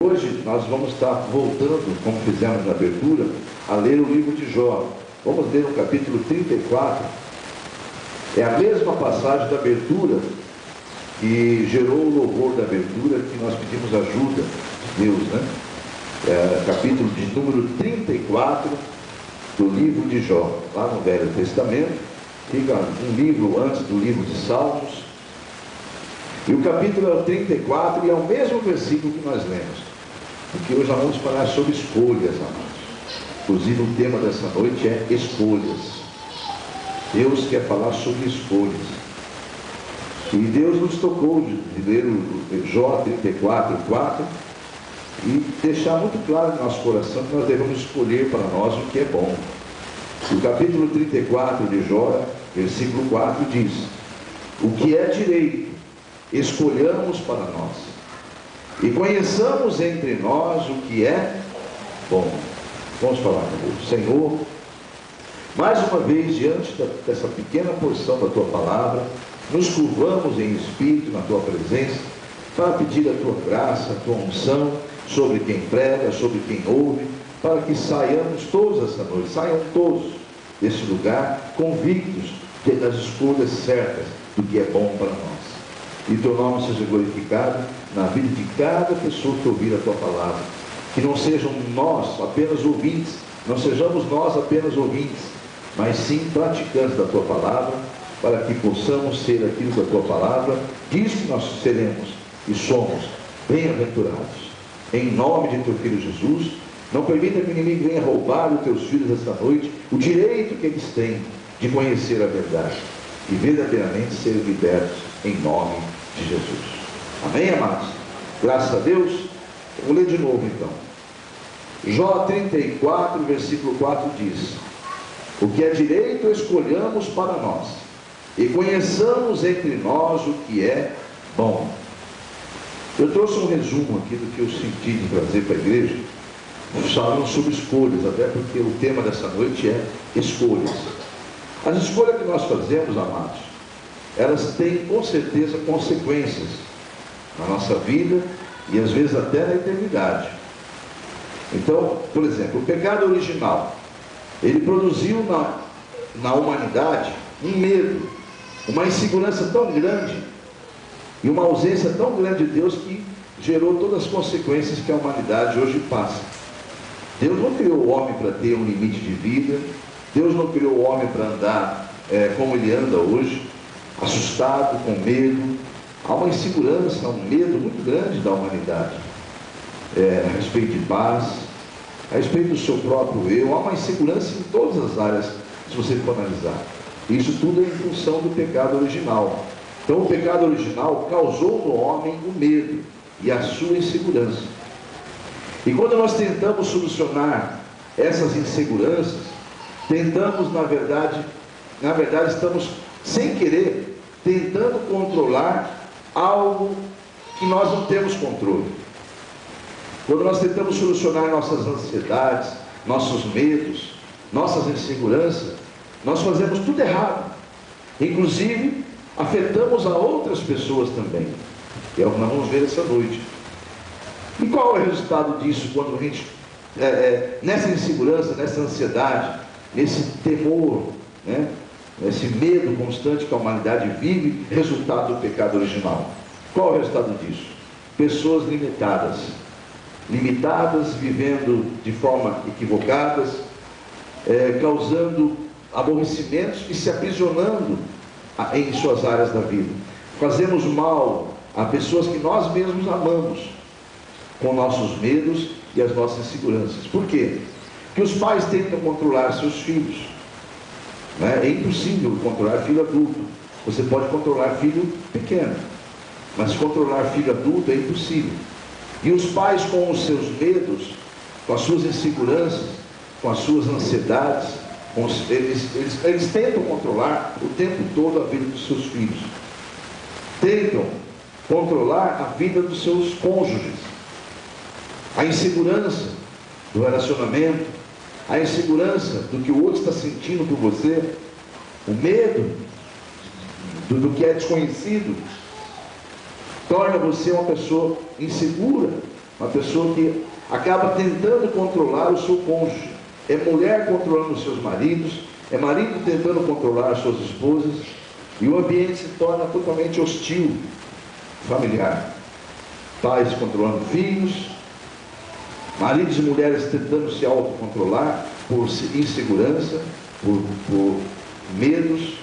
Hoje nós vamos estar voltando, como fizemos na abertura, a ler o livro de Jó. Vamos ler o capítulo 34. É a mesma passagem da abertura que gerou o louvor da abertura, que nós pedimos ajuda de Deus, né? Capítulo de número 34 do livro de Jó, lá no Velho Testamento. Fica um livro antes do livro de Salmos. E o capítulo é o 34 e é o mesmo versículo que nós lemos. Porque hoje nós vamos falar sobre escolhas, amados. Inclusive o tema dessa noite é escolhas. Deus quer falar sobre escolhas. E Deus nos tocou de ler o Jó 34:4 e deixar muito claro no nosso coração que nós devemos escolher para nós o que é bom. O capítulo 34 de Jó, versículo 4 diz: o que é direito, escolhamos para nós, e conheçamos entre nós o que é bom. Vamos falar com Deus. Senhor, mais uma vez, diante dessa pequena porção da Tua Palavra, nos curvamos em espírito na Tua presença, para pedir a Tua graça, a Tua unção, sobre quem prega, sobre quem ouve, para que saiamos todos essa noite, saiam todos desse lugar, convictos das escolhas certas, do que é bom para nós. E Teu nome seja glorificado na vida de cada pessoa que ouvir a Tua palavra. Que não sejam nós apenas ouvintes, não sejamos nós apenas ouvintes, mas sim praticantes da Tua palavra, para que possamos ser aquilo que a Tua palavra diz que nós seremos e somos bem-aventurados. Em nome de Teu Filho Jesus, não permita que o inimigo venha roubar os Teus filhos esta noite, o direito que eles têm de conhecer a verdade e verdadeiramente serem libertos em nome de Jesus. Amém, amados? Graças a Deus. Eu vou ler de novo então. Jó 34, versículo 4 diz: o que é direito escolhamos para nós, e conheçamos entre nós o que é bom. Eu trouxe um resumo aqui do que eu senti de trazer para a igreja, falando sobre escolhas, até porque o tema dessa noite é escolhas. As escolhas que nós fazemos, amados, elas têm com certeza consequências na nossa vida e às vezes até na eternidade. Então, por exemplo, o pecado original, ele produziu na humanidade um medo, uma insegurança tão grande e uma ausência tão grande de Deus, que gerou todas as consequências que a humanidade hoje passa. Deus não criou o homem para ter um limite de vida, Deus não criou o homem para andar como ele anda hoje, assustado, com medo. Há uma insegurança, um medo muito grande da humanidade, a respeito de paz, a respeito do seu próprio eu. Há uma insegurança em todas as áreas, se você for analisar. Isso tudo é em função do pecado original. Então o pecado original causou no homem o medo e a sua insegurança. E quando nós tentamos solucionar essas inseguranças, tentamos, na verdade estamos sem querer tentando controlar algo que nós não temos controle. Quando nós tentamos solucionar nossas ansiedades, nossos medos, nossas inseguranças, nós fazemos tudo errado. Inclusive, afetamos a outras pessoas também. É o que nós vamos ver essa noite. E qual é o resultado disso quando a gente, nessa insegurança, nessa ansiedade, nesse temor, né? Esse medo constante que a humanidade vive, resultado do pecado original? Qual é o resultado disso? Pessoas limitadas, vivendo de forma equivocadas, causando aborrecimentos e se aprisionando em suas áreas da vida. Fazemos mal a pessoas que nós mesmos amamos, com nossos medos e as nossas inseguranças. Por quê? Porque os pais tentam controlar seus filhos. É impossível controlar filho adulto. Você pode controlar filho pequeno, mas controlar filho adulto é impossível. E os pais, com os seus medos, com as suas inseguranças, com as suas ansiedades, eles tentam controlar o tempo todo a vida dos seus filhos. Tentam controlar a vida dos seus cônjuges. A insegurança do relacionamento, a insegurança do que o outro está sentindo por você, o medo do que é desconhecido, torna você uma pessoa insegura Uma pessoa que acaba tentando controlar o seu cônjuge. É mulher controlando os seus maridos, é marido tentando controlar as suas esposas, e o ambiente se torna totalmente hostil, familiar. Pais controlando filhos, maridos e mulheres tentando se autocontrolar por insegurança, por medos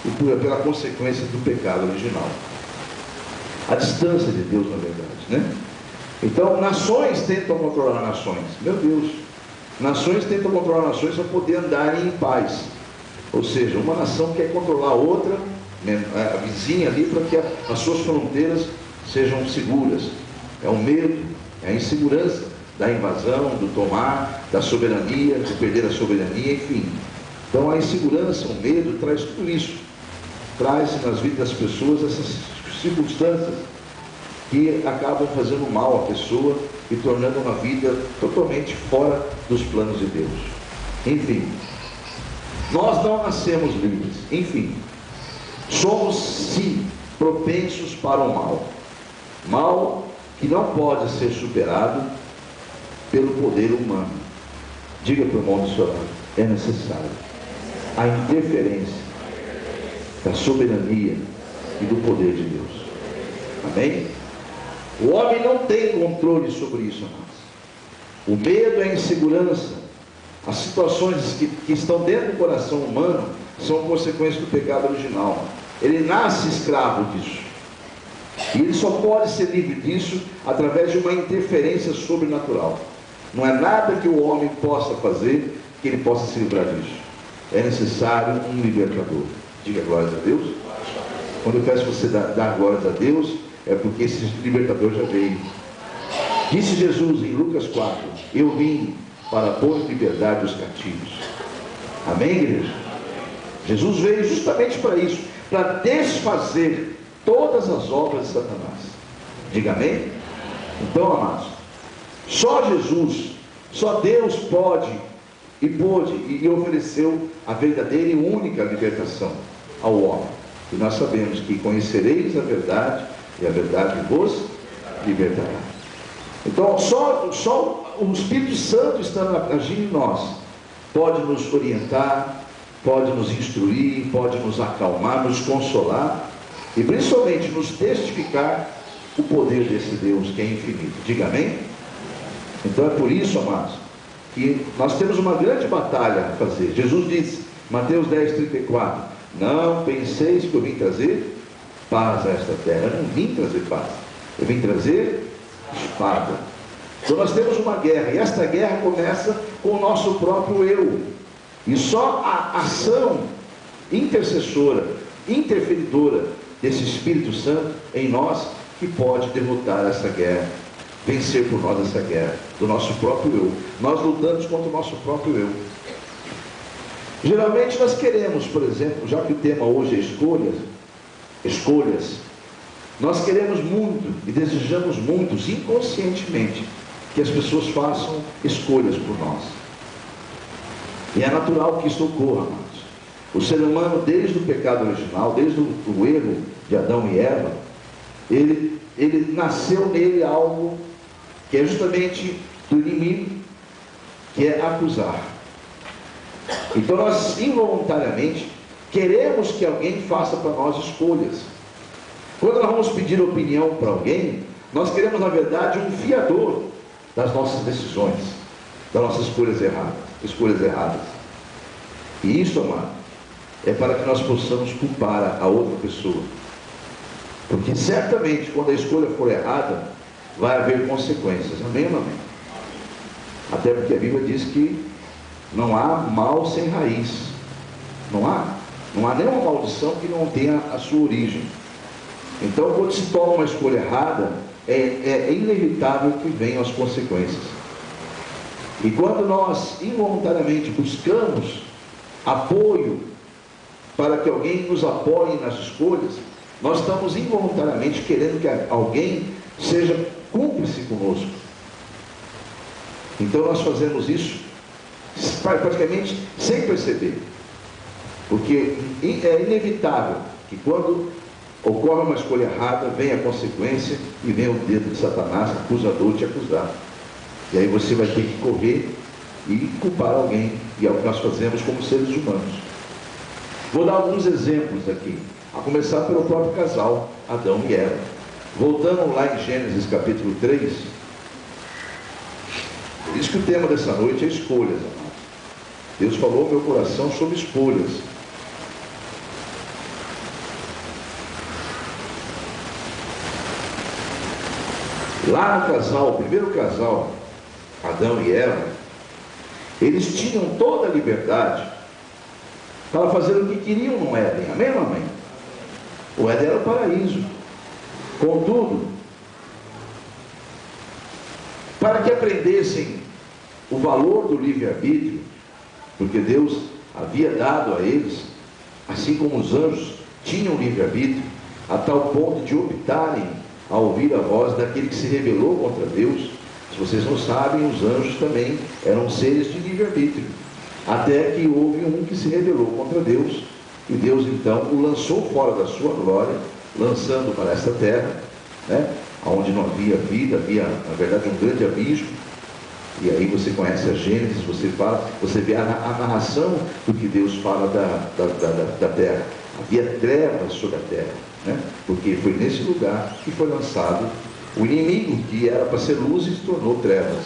e pela consequência do pecado original. A distância de Deus, na verdade, né? Então, nações tentam controlar nações. Meu Deus! Nações tentam controlar nações para poder andarem em paz. Ou seja, uma nação quer controlar a outra, a vizinha ali, para que as suas fronteiras sejam seguras. É o medo, é a insegurança da invasão, do tomar, da soberania, de perder a soberania, enfim. Então a insegurança, o medo, traz tudo isso. Traz nas vidas das pessoas essas circunstâncias que acabam fazendo mal à pessoa e tornando uma vida totalmente fora dos planos de Deus. Enfim, nós não nascemos livres. Enfim, somos sim propensos para o mal. Mal que não pode ser superado pelo poder humano. Diga para o irmão do seu lado, é necessário a interferência da soberania e do poder de Deus. Amém? O homem não tem controle sobre isso, amados. O medo, a insegurança, as situações que estão dentro do coração humano são consequências do pecado original. Ele nasce escravo disso. E ele só pode ser livre disso através de uma interferência sobrenatural. Não é nada que o homem possa fazer que ele possa se livrar disso. É necessário um libertador. Diga glórias a Deus. Quando eu peço você dar glórias a Deus, é porque esse libertador já veio. Disse Jesus em Lucas 4: eu vim para pôr em liberdade os cativos. Amém, igreja? Jesus veio justamente para isso, para desfazer todas as obras de Satanás. Diga amém? Então, amados, só Jesus, só Deus pode e pôde e ofereceu a verdadeira e única libertação ao homem. E nós sabemos que conhecereis a verdade e a verdade vos libertará. Então, só o Espírito Santo estando agindo em nós pode nos orientar, pode nos instruir, pode nos acalmar, nos consolar e principalmente nos testificar o poder desse Deus que é infinito. Diga amém? Então é por isso, amados, que nós temos uma grande batalha a fazer. Jesus disse, Mateus 10:34, não penseis que eu vim trazer paz a esta terra. Eu não vim trazer paz, eu vim trazer espada. Então nós temos uma guerra, e esta guerra começa com o nosso próprio eu. E só a ação intercessora, interferidora desse Espírito Santo em nós que pode derrotar essa guerra, vencer por nós essa guerra do nosso próprio eu. Nós lutamos contra o nosso próprio eu. Geralmente nós queremos, por exemplo, já que o tema hoje é escolhas, nós queremos muito e desejamos muito, inconscientemente, que as pessoas façam escolhas por nós. E é natural que isso ocorra, amados. O ser humano, desde o pecado original, desde o erro de Adão e Eva, ele nasceu nele algo que é justamente do inimigo, que é acusar. Então nós involuntariamente queremos que alguém faça para nós escolhas. Quando nós vamos pedir opinião para alguém, nós queremos na verdade um fiador das nossas decisões, das nossas escolhas erradas. E isso, amado, é para que nós possamos culpar a outra pessoa. Porque certamente quando a escolha for errada, vai haver consequências. Amém ou não amém? Até porque a Bíblia diz que não há mal sem raiz. Não há nenhuma maldição que não tenha a sua origem. Então, quando se toma uma escolha errada, é inevitável que venham as consequências. E quando nós involuntariamente buscamos apoio para que alguém nos apoie nas escolhas, nós estamos involuntariamente querendo que alguém seja cúmplice conosco. Então nós fazemos isso praticamente sem perceber, porque é inevitável que quando ocorre uma escolha errada, vem a consequência e vem o dedo de Satanás, acusador, te acusar. E aí você vai ter que correr e culpar alguém, e é o que nós fazemos como seres humanos. Vou dar alguns exemplos aqui, a começar pelo próprio casal, Adão e Eva. Voltando lá em Gênesis capítulo 3, por isso que o tema dessa noite é escolhas, amados. Deus falou ao meu coração sobre escolhas. Lá no casal, o primeiro casal, Adão e Eva, eles tinham toda a liberdade para fazer o que queriam no Éden. Amém, mamãe? O Éden era o paraíso. Contudo, para que aprendessem o valor do livre-arbítrio, porque Deus havia dado a eles, assim como os anjos tinham livre-arbítrio, a tal ponto de optarem a ouvir a voz daquele que se rebelou contra Deus. Se vocês não sabem, os anjos também eram seres de livre-arbítrio, até que houve um que se rebelou contra Deus, e Deus então o lançou fora da sua glória, lançando para esta terra, né, onde não havia vida, havia na verdade um grande abismo. E aí você conhece a Gênesis, você vê a narração do que Deus fala da terra. Havia trevas sobre a terra, né? Porque foi nesse lugar que foi lançado o inimigo, que era para ser luz e se tornou trevas.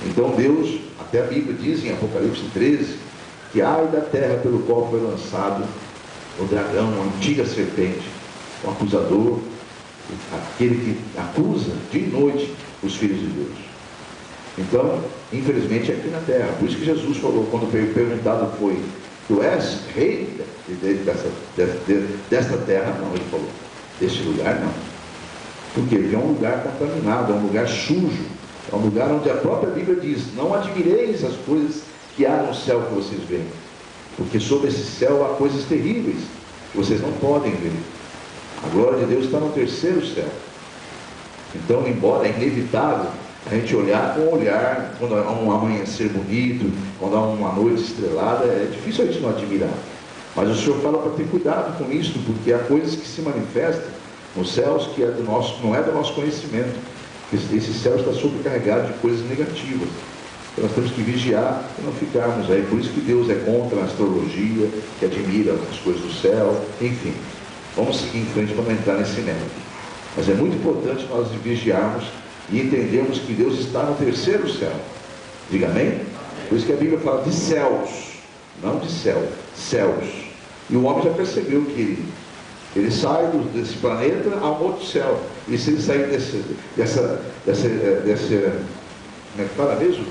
Então Deus, até a Bíblia diz em Apocalipse 13, que ai da terra pelo qual foi lançado o dragão, a antiga serpente, o acusador, aquele que acusa de noite os filhos de Deus. Então, infelizmente, é aqui na terra. Por isso que Jesus falou, quando perguntado foi, tu és rei desta terra? Não, ele falou, deste lugar não. Porque ele é um lugar contaminado, é um lugar sujo, é um lugar onde a própria Bíblia diz, não admireis as coisas que há no céu que vocês veem, porque sobre esse céu há coisas terríveis que vocês não podem ver. A glória de Deus está no terceiro céu. Então, embora é inevitável a gente olhar com o olhar, quando há um amanhecer bonito, quando há uma noite estrelada, é difícil a gente não admirar. Mas o Senhor fala para ter cuidado com isso, porque há coisas que se manifestam nos céus que não é do nosso conhecimento. Esse céu está sobrecarregado de coisas negativas. Então nós temos que vigiar e não ficarmos aí. Por isso que Deus é contra a astrologia, que admira as coisas do céu, enfim. Vamos seguir em frente para não entrar nesse mérito. Mas é muito importante nós vigiarmos e entendermos que Deus está no terceiro céu. Diga amém? Por isso que a Bíblia fala de céus, não de céu, céus. E o homem já percebeu que ele sai desse planeta a um outro céu. E se ele sair dessa como é que fala mesmo?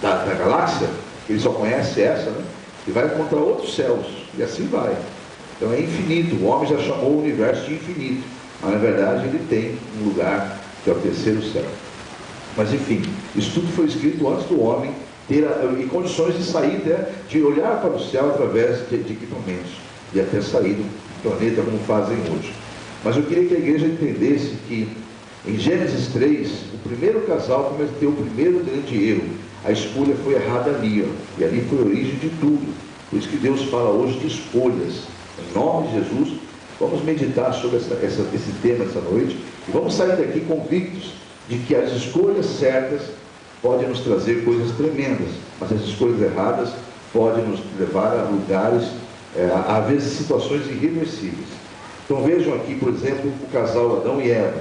Da galáxia, ele só conhece essa, né? E vai encontrar outros céus. E assim vai. Então é infinito. O homem já chamou o universo de infinito. Mas na verdade ele tem um lugar que é o terceiro céu. Mas enfim, isso tudo foi escrito antes do homem ter em condições de sair, né, de olhar para o céu através de equipamentos, e até sair do planeta como fazem hoje. Mas eu queria que a igreja entendesse que em Gênesis 3, o primeiro casal cometeu o primeiro grande erro. A escolha foi errada ali, ó, e ali foi a origem de tudo. Por isso que Deus fala hoje de escolhas. Em nome de Jesus, vamos meditar sobre esse tema essa noite, e vamos sair daqui convictos de que as escolhas certas podem nos trazer coisas tremendas, mas as escolhas erradas podem nos levar a lugares, a vezes situações irreversíveis. Então vejam aqui, por exemplo, o casal Adão e Eva.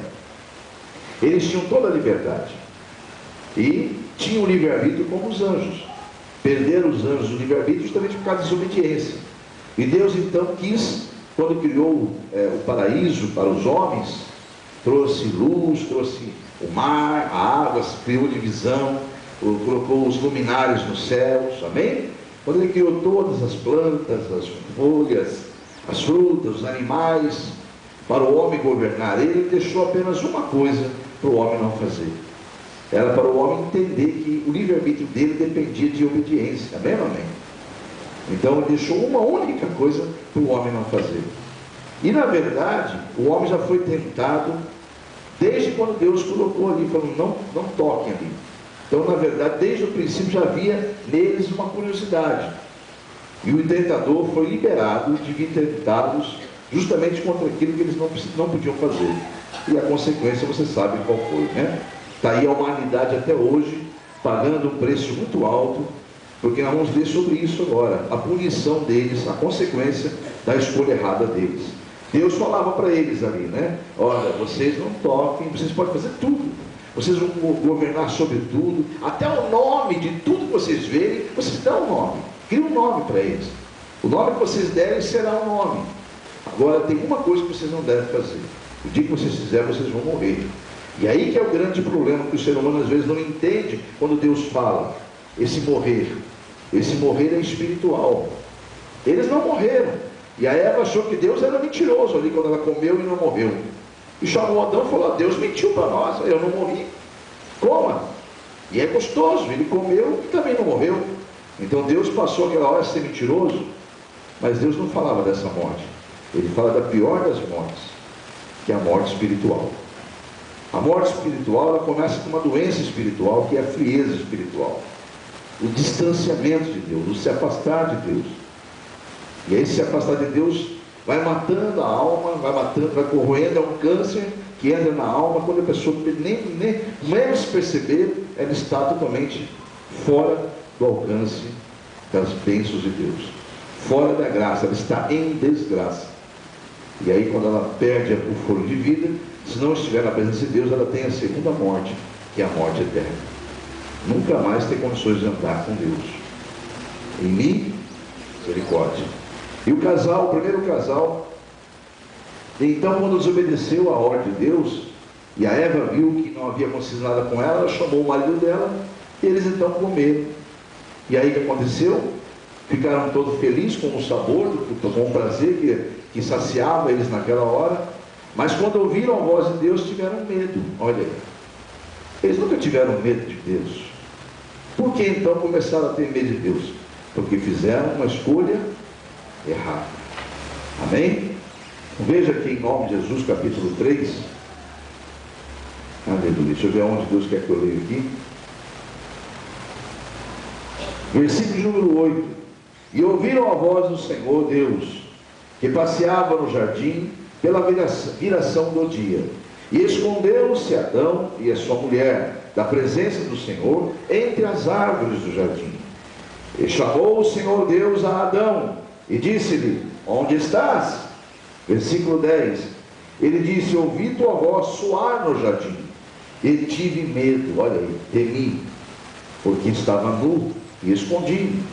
Eles tinham toda a liberdade e tinham o livre-arbítrio como os anjos. Perderam os anjos o livre-arbítrio justamente por causa da desobediência. E Deus então quis, quando criou o paraíso para os homens, trouxe luz, trouxe o mar, a água, criou divisão, colocou os luminares nos céus, amém? Quando ele criou todas as plantas, as folhas, as frutas, os animais, para o homem governar, ele deixou apenas uma coisa para o homem não fazer. Era para o homem entender que o livre-arbítrio dele dependia de obediência, amém ou amém? Então ele deixou uma única coisa para o homem não fazer. E na verdade, o homem já foi tentado desde quando Deus colocou ali, falando, não toquem ali. Então, na verdade, desde o princípio já havia neles uma curiosidade. E o tentador foi liberado de vir tentá-los justamente contra aquilo que eles não podiam fazer. E a consequência você sabe qual foi, né? Está aí a humanidade até hoje, pagando um preço muito alto, porque nós vamos ver sobre isso agora, a punição deles, a consequência da escolha errada deles. Deus falava para eles ali, né? Olha, vocês não toquem, vocês podem fazer tudo, vocês vão governar sobre tudo, até o nome de tudo que vocês verem, vocês dão um nome, cria um nome para eles. O nome que vocês derem será um nome. Agora tem uma coisa que vocês não devem fazer: o dia que vocês fizerem, vocês vão morrer. E aí que é o grande problema que o ser humano às vezes não entende quando Deus fala. Esse morrer é espiritual. Eles não morreram. E a Eva achou que Deus era mentiroso ali quando ela comeu e não morreu. E chamou Adão e falou: Deus mentiu para nós, eu não morri. Coma. E é gostoso, ele comeu e também não morreu. Então Deus passou aquela hora a ser mentiroso. Mas Deus não falava dessa morte. Ele fala da pior das mortes, que é a morte espiritual. A morte espiritual, ela começa com uma doença espiritual, que é a frieza espiritual, o distanciamento de Deus, o se afastar de Deus. E aí se afastar de Deus vai matando a alma, vai corroendo, é um câncer que entra na alma. Quando a pessoa nem menos perceber, ela está totalmente fora do alcance das bênçãos de Deus, fora da graça, ela está em desgraça. E aí quando ela perde o fôlego de vida, se não estiver na presença de Deus, ela tem a segunda morte, que é a morte eterna. Nunca mais tem condições de andar com Deus. Em mim, misericórdia. E o primeiro casal, então quando desobedeceu a ordem de Deus, e a Eva viu que não havia acontecido nada com ela, ela chamou o marido dela, e eles então comeram. E aí o que aconteceu? Ficaram todos felizes com o sabor, com o prazer que saciava eles naquela hora. Mas quando ouviram a voz de Deus, tiveram medo. Olha aí, eles nunca tiveram medo de Deus. Por que então começaram a ter medo de Deus? Porque fizeram uma escolha errada. Amém? Veja aqui em nome de Jesus, capítulo 3. Aleluia. Deixa eu ver onde Deus quer que eu leia aqui. Versículo número 8. E ouviram a voz do Senhor Deus, que passeava no jardim pela viração do dia. E esconderam-se Adão e a sua mulher da presença do Senhor entre as árvores do jardim. E chamou o Senhor Deus a Adão e disse-lhe: onde estás? Versículo 10. Ele disse: ouvi tua voz soar no jardim e tive medo, olha aí, temi, porque estava nu e escondi-me.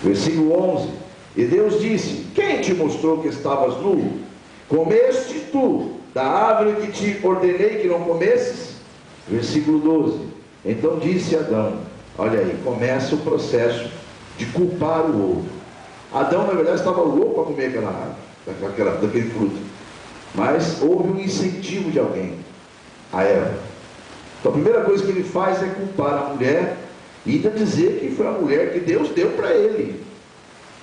Versículo 11. E Deus disse: quem te mostrou que estavas nu? Comeste tu da árvore que te ordenei que não comesses? Versículo 12. Então disse Adão, olha aí, começa o processo de culpar o outro. Adão na verdade estava louco para comer aquela árvore, daquele fruto, mas houve um incentivo de alguém, a Eva. Então a primeira coisa que ele faz é culpar a mulher e ainda dizer que foi a mulher que Deus deu para ele.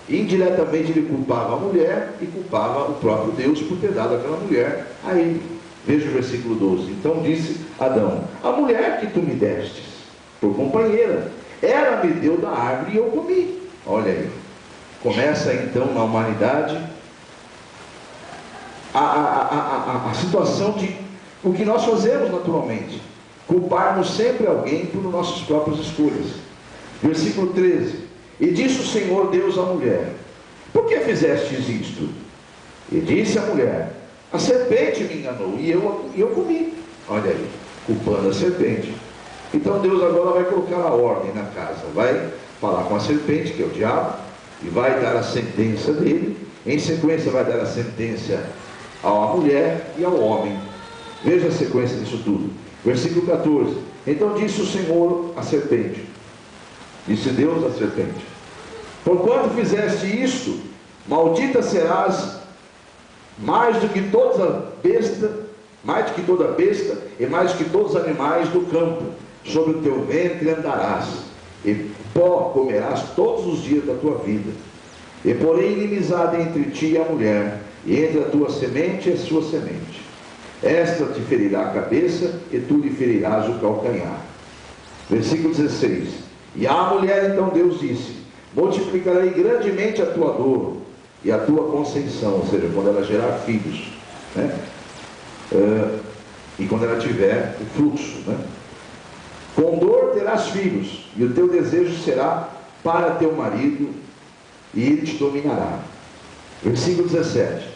Indiretamente ele culpava a mulher e culpava o próprio Deus por ter dado aquela mulher a ele. Veja o versículo 12. Então disse Adão: a mulher que tu me destes por companheira, ela me deu da árvore e eu comi. Olha aí, começa então na humanidade a situação de o que nós fazemos naturalmente, culparmos sempre alguém por nossas próprias escolhas. Versículo 13. E disse o Senhor Deus à mulher: por que fizestes isto? E disse a mulher: a serpente me enganou e eu comi. Olha aí, culpando a serpente. Então Deus agora vai colocar a ordem na casa, vai falar com a serpente, que é o diabo, e vai dar a sentença dele. Em sequência vai dar a sentença à mulher e ao homem. Veja a sequência disso tudo. Versículo 14. Então disse o Senhor à serpente, disse Deus à serpente: porquanto fizeste isto, maldita serás mais do que toda besta e mais do que todos os animais do campo. Sobre o teu ventre andarás, e pó comerás todos os dias da tua vida. E porém inimizade entre ti e a mulher, e entre a tua semente e a sua semente. Esta te ferirá a cabeça, e tu lhe ferirás o calcanhar. Versículo 16. E à mulher então Deus disse: multiplicarei grandemente a tua dor, e a tua conceição, ou seja, quando ela gerar filhos, né? E quando ela tiver o fluxo, né? Com dor terás filhos, e o teu desejo será para teu marido, e ele te dominará. Versículo 17.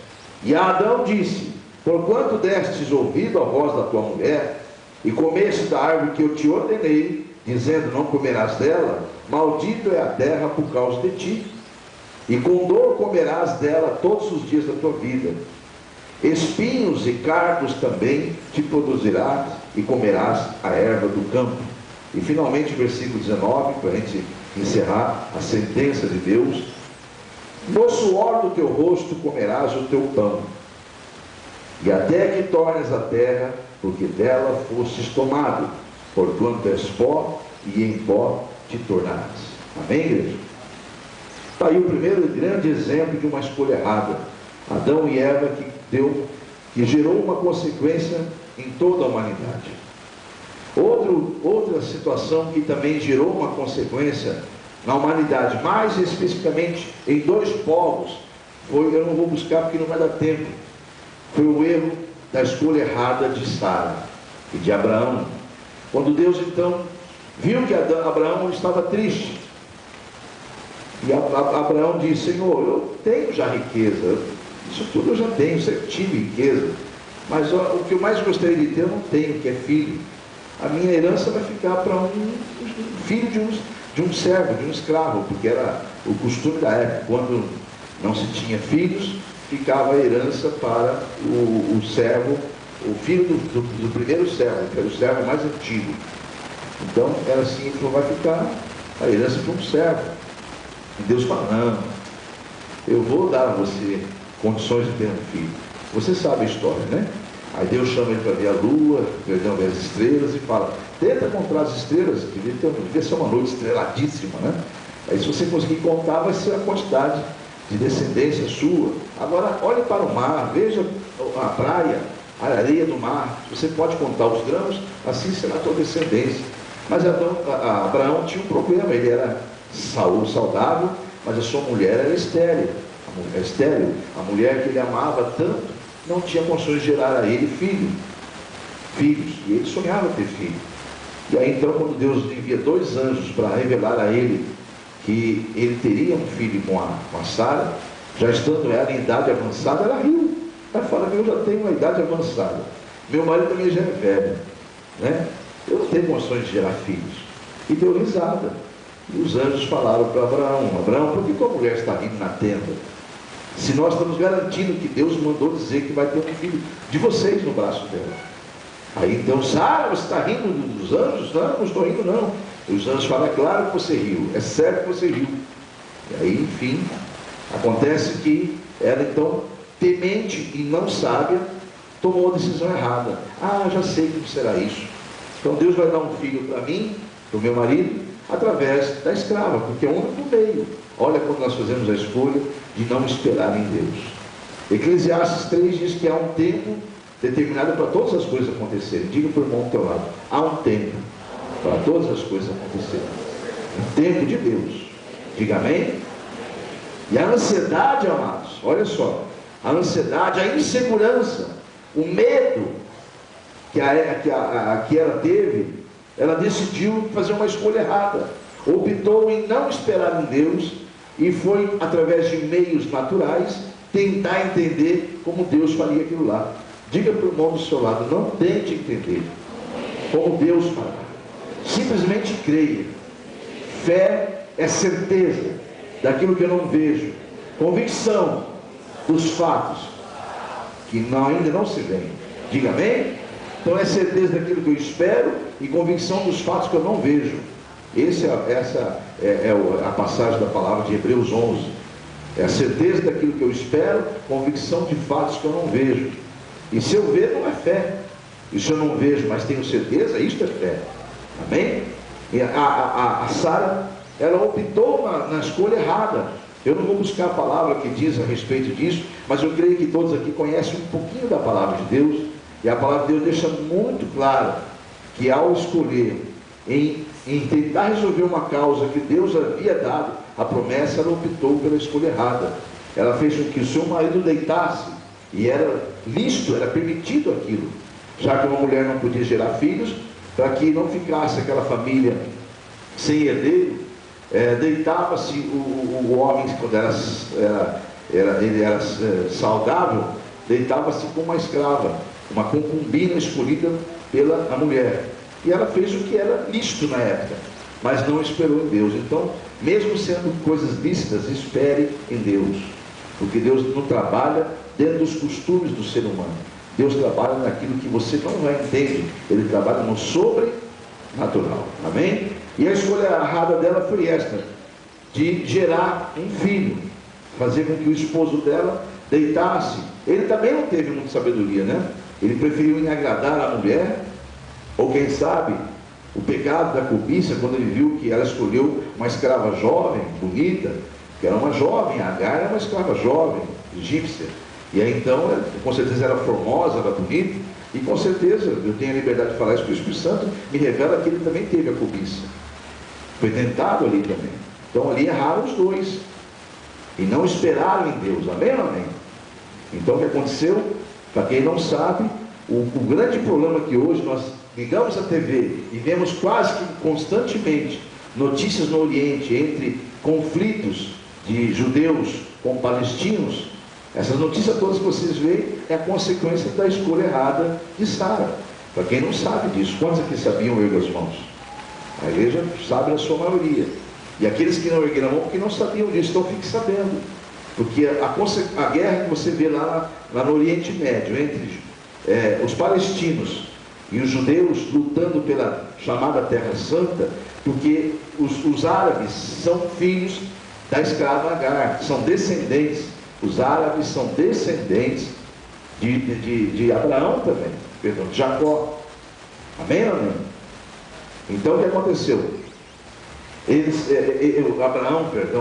E Adão disse: porquanto destes ouvido à voz da tua mulher, e comeste da árvore que eu te ordenei, dizendo, não comerás dela, maldito é a terra por causa de ti, e com dor comerás dela todos os dias da tua vida. Espinhos e cardos também te produzirás, e comerás a erva do campo. E finalmente, versículo 19, para a gente encerrar a sentença de Deus: no suor do teu rosto comerás o teu pão, e até que tornes a terra, porque dela fostes tomado, porquanto és pó, e em pó te tornarás. Amém, igreja? Está aí o primeiro grande exemplo de uma escolha errada. Adão e Eva, que gerou uma consequência em toda a humanidade. Outra situação que também gerou uma consequência na humanidade, mais especificamente em dois povos, foi, eu não vou buscar porque não vai dar tempo, foi o erro da escolha errada de Sara e de Abraão. Quando Deus então viu que Abraão estava triste, e Abraão disse: Senhor, eu tenho já riqueza, isso tudo eu já tenho, sempre tive riqueza, mas o que eu mais gostaria de ter eu não tenho, que é filho. A minha herança vai ficar para um filho de um servo, de um escravo, porque era o costume da época. Quando não se tinha filhos, ficava a herança para o servo, o filho do primeiro servo, que era o servo mais antigo. Então era assim, então vai ficar a herança para um servo. E Deus fala: não, eu vou dar a você condições de ter um filho. Você sabe a história, né? Aí Deus chama ele para ver a lua, ver as estrelas, e fala: tenta contar as estrelas, devia ser uma noite estreladíssima, né? Aí se você conseguir contar, vai ser a quantidade de descendência sua. Agora olhe para o mar, veja a praia, a areia do mar. Você pode contar os grãos, assim será a tua descendência. Mas Abraão tinha um problema, ele era saudável, mas a sua mulher era estéril. A mulher que ele amava tanto não tinha condições de gerar a ele filhos, e ele sonhava ter filho. E aí então, quando Deus envia 2 anjos para revelar a ele que ele teria um filho com a Sara, já estando ela em idade avançada, ela riu. Ela fala: eu já tenho uma idade avançada, meu marido também já é velho, né? Eu não tenho condições de gerar filhos. E deu risada. E os anjos falaram para Abraão: Abraão, por que tua mulher está rindo na tenda? Se nós estamos garantindo que Deus mandou dizer que vai ter um filho de vocês no braço dela. Aí então: Sara, você está rindo dos anjos? Não, não estou rindo não. E os anjos falam: é claro que você riu, é certo que você riu. E aí, enfim, acontece que ela então, temente e não sábia, tomou a decisão errada. Já sei como será isso. Então Deus vai dar um filho para mim, para o meu marido, através da escrava, porque é o único meio. Olha quando nós fazemos a escolha de não esperar em Deus. Eclesiastes 3 diz que há um tempo determinado para todas as coisas acontecerem. Diga para o irmão do teu lado: há um tempo para todas as coisas acontecerem. Um tempo de Deus. Diga amém. E a ansiedade, amados, olha só, a ansiedade, a insegurança, o medo que ela teve, ela decidiu fazer uma escolha errada, optou em não esperar em Deus, e foi, através de meios naturais, tentar entender como Deus faria aquilo lá. Diga para o irmão do seu lado: não tente entender como Deus fará, simplesmente creia. Fé é certeza daquilo que eu não vejo, convicção dos fatos que ainda não se veem. Diga amém? Então é certeza daquilo que eu espero e convicção dos fatos que eu não vejo. Essa é a passagem da palavra de Hebreus 11. É a certeza daquilo que eu espero, convicção de fatos que eu não vejo. E se eu ver, não é fé. E se eu não vejo, mas tenho certeza, isto é fé. Amém? E a Sara, ela optou na escolha errada. Eu não vou buscar a palavra que diz a respeito disso, mas eu creio que todos aqui conhecem um pouquinho da palavra de Deus. E a palavra de Deus deixa muito claro que ao escolher em tentar resolver uma causa que Deus havia dado a promessa, ela optou pela escolha errada. ela fez com que o seu marido deitasse, e era lícito, era permitido aquilo, já que uma mulher não podia gerar filhos, para que não ficasse aquela família sem herdeiro, deitava-se o homem, quando ele era saudável, deitava-se com uma escrava, uma concubina escolhida pela a mulher, e ela fez o que era lícito na época, mas não esperou em Deus. Então, mesmo sendo coisas lícitas, espere em Deus, porque Deus não trabalha dentro dos costumes do ser humano. Deus trabalha naquilo que você não vai entender, Ele trabalha no sobrenatural, amém? E a escolha errada dela foi esta, de gerar um filho, fazer com que o esposo dela deitasse. Ele também não teve muita sabedoria, né? Ele preferiu em agradar a mulher, ou quem sabe, o pecado da cobiça, quando ele viu que ela escolheu uma escrava jovem, bonita, que era uma jovem, Agar era uma escrava jovem, egípcia, e aí então, com certeza era formosa, era bonita, e com certeza, eu tenho a liberdade de falar isso, porque o Espírito Santo me revela que ele também teve a cobiça, foi tentado ali também. Então ali erraram os dois, e não esperaram em Deus, amém ou amém? Então o que aconteceu, para quem não sabe, o grande problema que hoje nós ligamos a TV e vemos quase que constantemente notícias no Oriente entre conflitos de judeus com palestinos, essas notícias todas que vocês veem é a consequência da escolha errada de Sara. Para quem não sabe disso, quantos aqui sabiam erguer as mãos? A igreja sabe na sua maioria. E aqueles que não ergueram a mão porque não sabiam disso, então fique sabendo. Porque a guerra que você vê lá no Oriente Médio, entre os palestinos e os judeus lutando pela chamada Terra Santa, porque os árabes são filhos da escrava Agar, são descendentes, os árabes são descendentes de Abraão também, perdão, de Jacó, amém ou amém? Então o que aconteceu?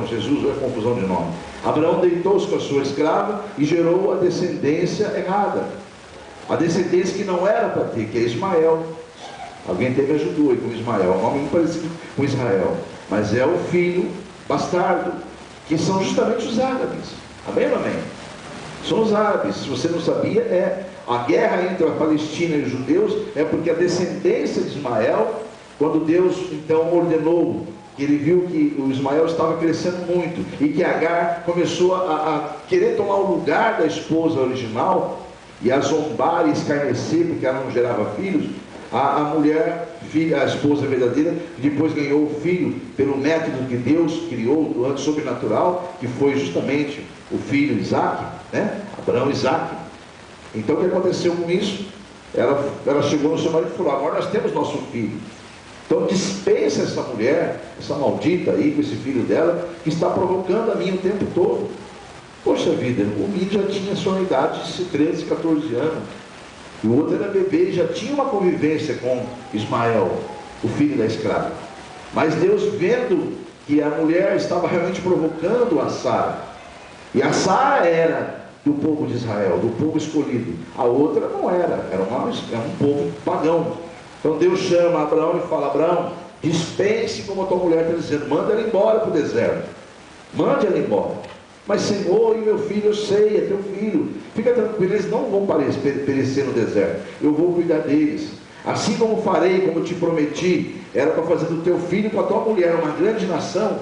Jesus, olha a confusão de nome. Abraão deitou-se com a sua escrava e gerou a descendência errada, a descendência que não era para ter, que é Ismael. Alguém me ajudou aí com Ismael, um nome muito parecido com Israel, mas é o filho bastardo, que são justamente os árabes, amém ou amém? São os árabes. Se você não sabia, a guerra entre a Palestina e os judeus é porque a descendência de Ismael, quando Deus então ordenou, que ele viu que o Ismael estava crescendo muito, e que Agar começou a querer tomar o lugar da esposa original, e a zombar e escarnecer, porque ela não gerava filhos, a mulher, a esposa verdadeira, depois ganhou o filho pelo método que Deus criou do sobrenatural, que foi justamente o filho Isaac, né? Abraão e Isaac. Então o que aconteceu com isso? Ela chegou no seu marido e falou: agora nós temos nosso filho. Então dispensa essa mulher, essa maldita aí, com esse filho dela, que está provocando a mim o tempo todo. Poxa vida, o menino já tinha sua idade de 13, 14 anos. E o outro era bebê e já tinha uma convivência com Ismael, o filho da escrava. Mas Deus, vendo que a mulher estava realmente provocando a Sara, e a Sara era do povo de Israel, do povo escolhido, a outra não era, era um povo pagão. Então Deus chama Abraão e fala: Abraão, dispense como a tua mulher está dizendo, manda ela embora para o deserto, mande ela embora. Mas Senhor, e meu filho, eu sei, é teu filho, fica tranquilo, eles não vão perecer no deserto, eu vou cuidar deles, assim como farei, como te prometi, era para fazer do teu filho com a tua mulher uma grande nação,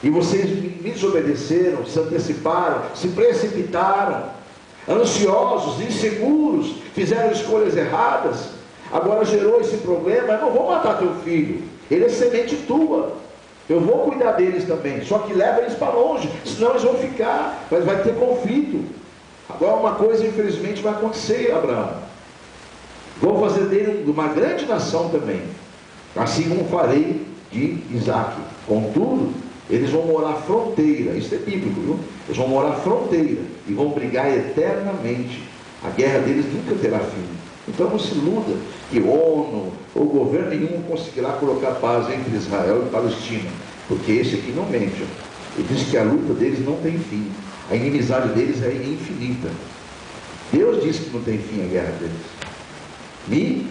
e vocês me desobedeceram, se anteciparam, se precipitaram, ansiosos, inseguros, fizeram escolhas erradas, agora gerou esse problema. Eu não vou matar teu filho, ele é semente tua, eu vou cuidar deles também, só que leva eles para longe, senão eles vão ficar, mas vai ter conflito. Agora uma coisa infelizmente vai acontecer, Abraão, vou fazer dele uma grande nação também, assim como farei de Isaac. Contudo, eles vão morar fronteira, isso é bíblico, viu? Eles vão morar fronteira e vão brigar eternamente, a guerra deles nunca terá fim. Então não se iluda que ONU ou governo nenhum conseguirá colocar paz entre Israel e Palestina, porque esse aqui não mente. Ele diz que a luta deles não tem fim, a inimizade deles é infinita. Deus diz que não tem fim a guerra deles, e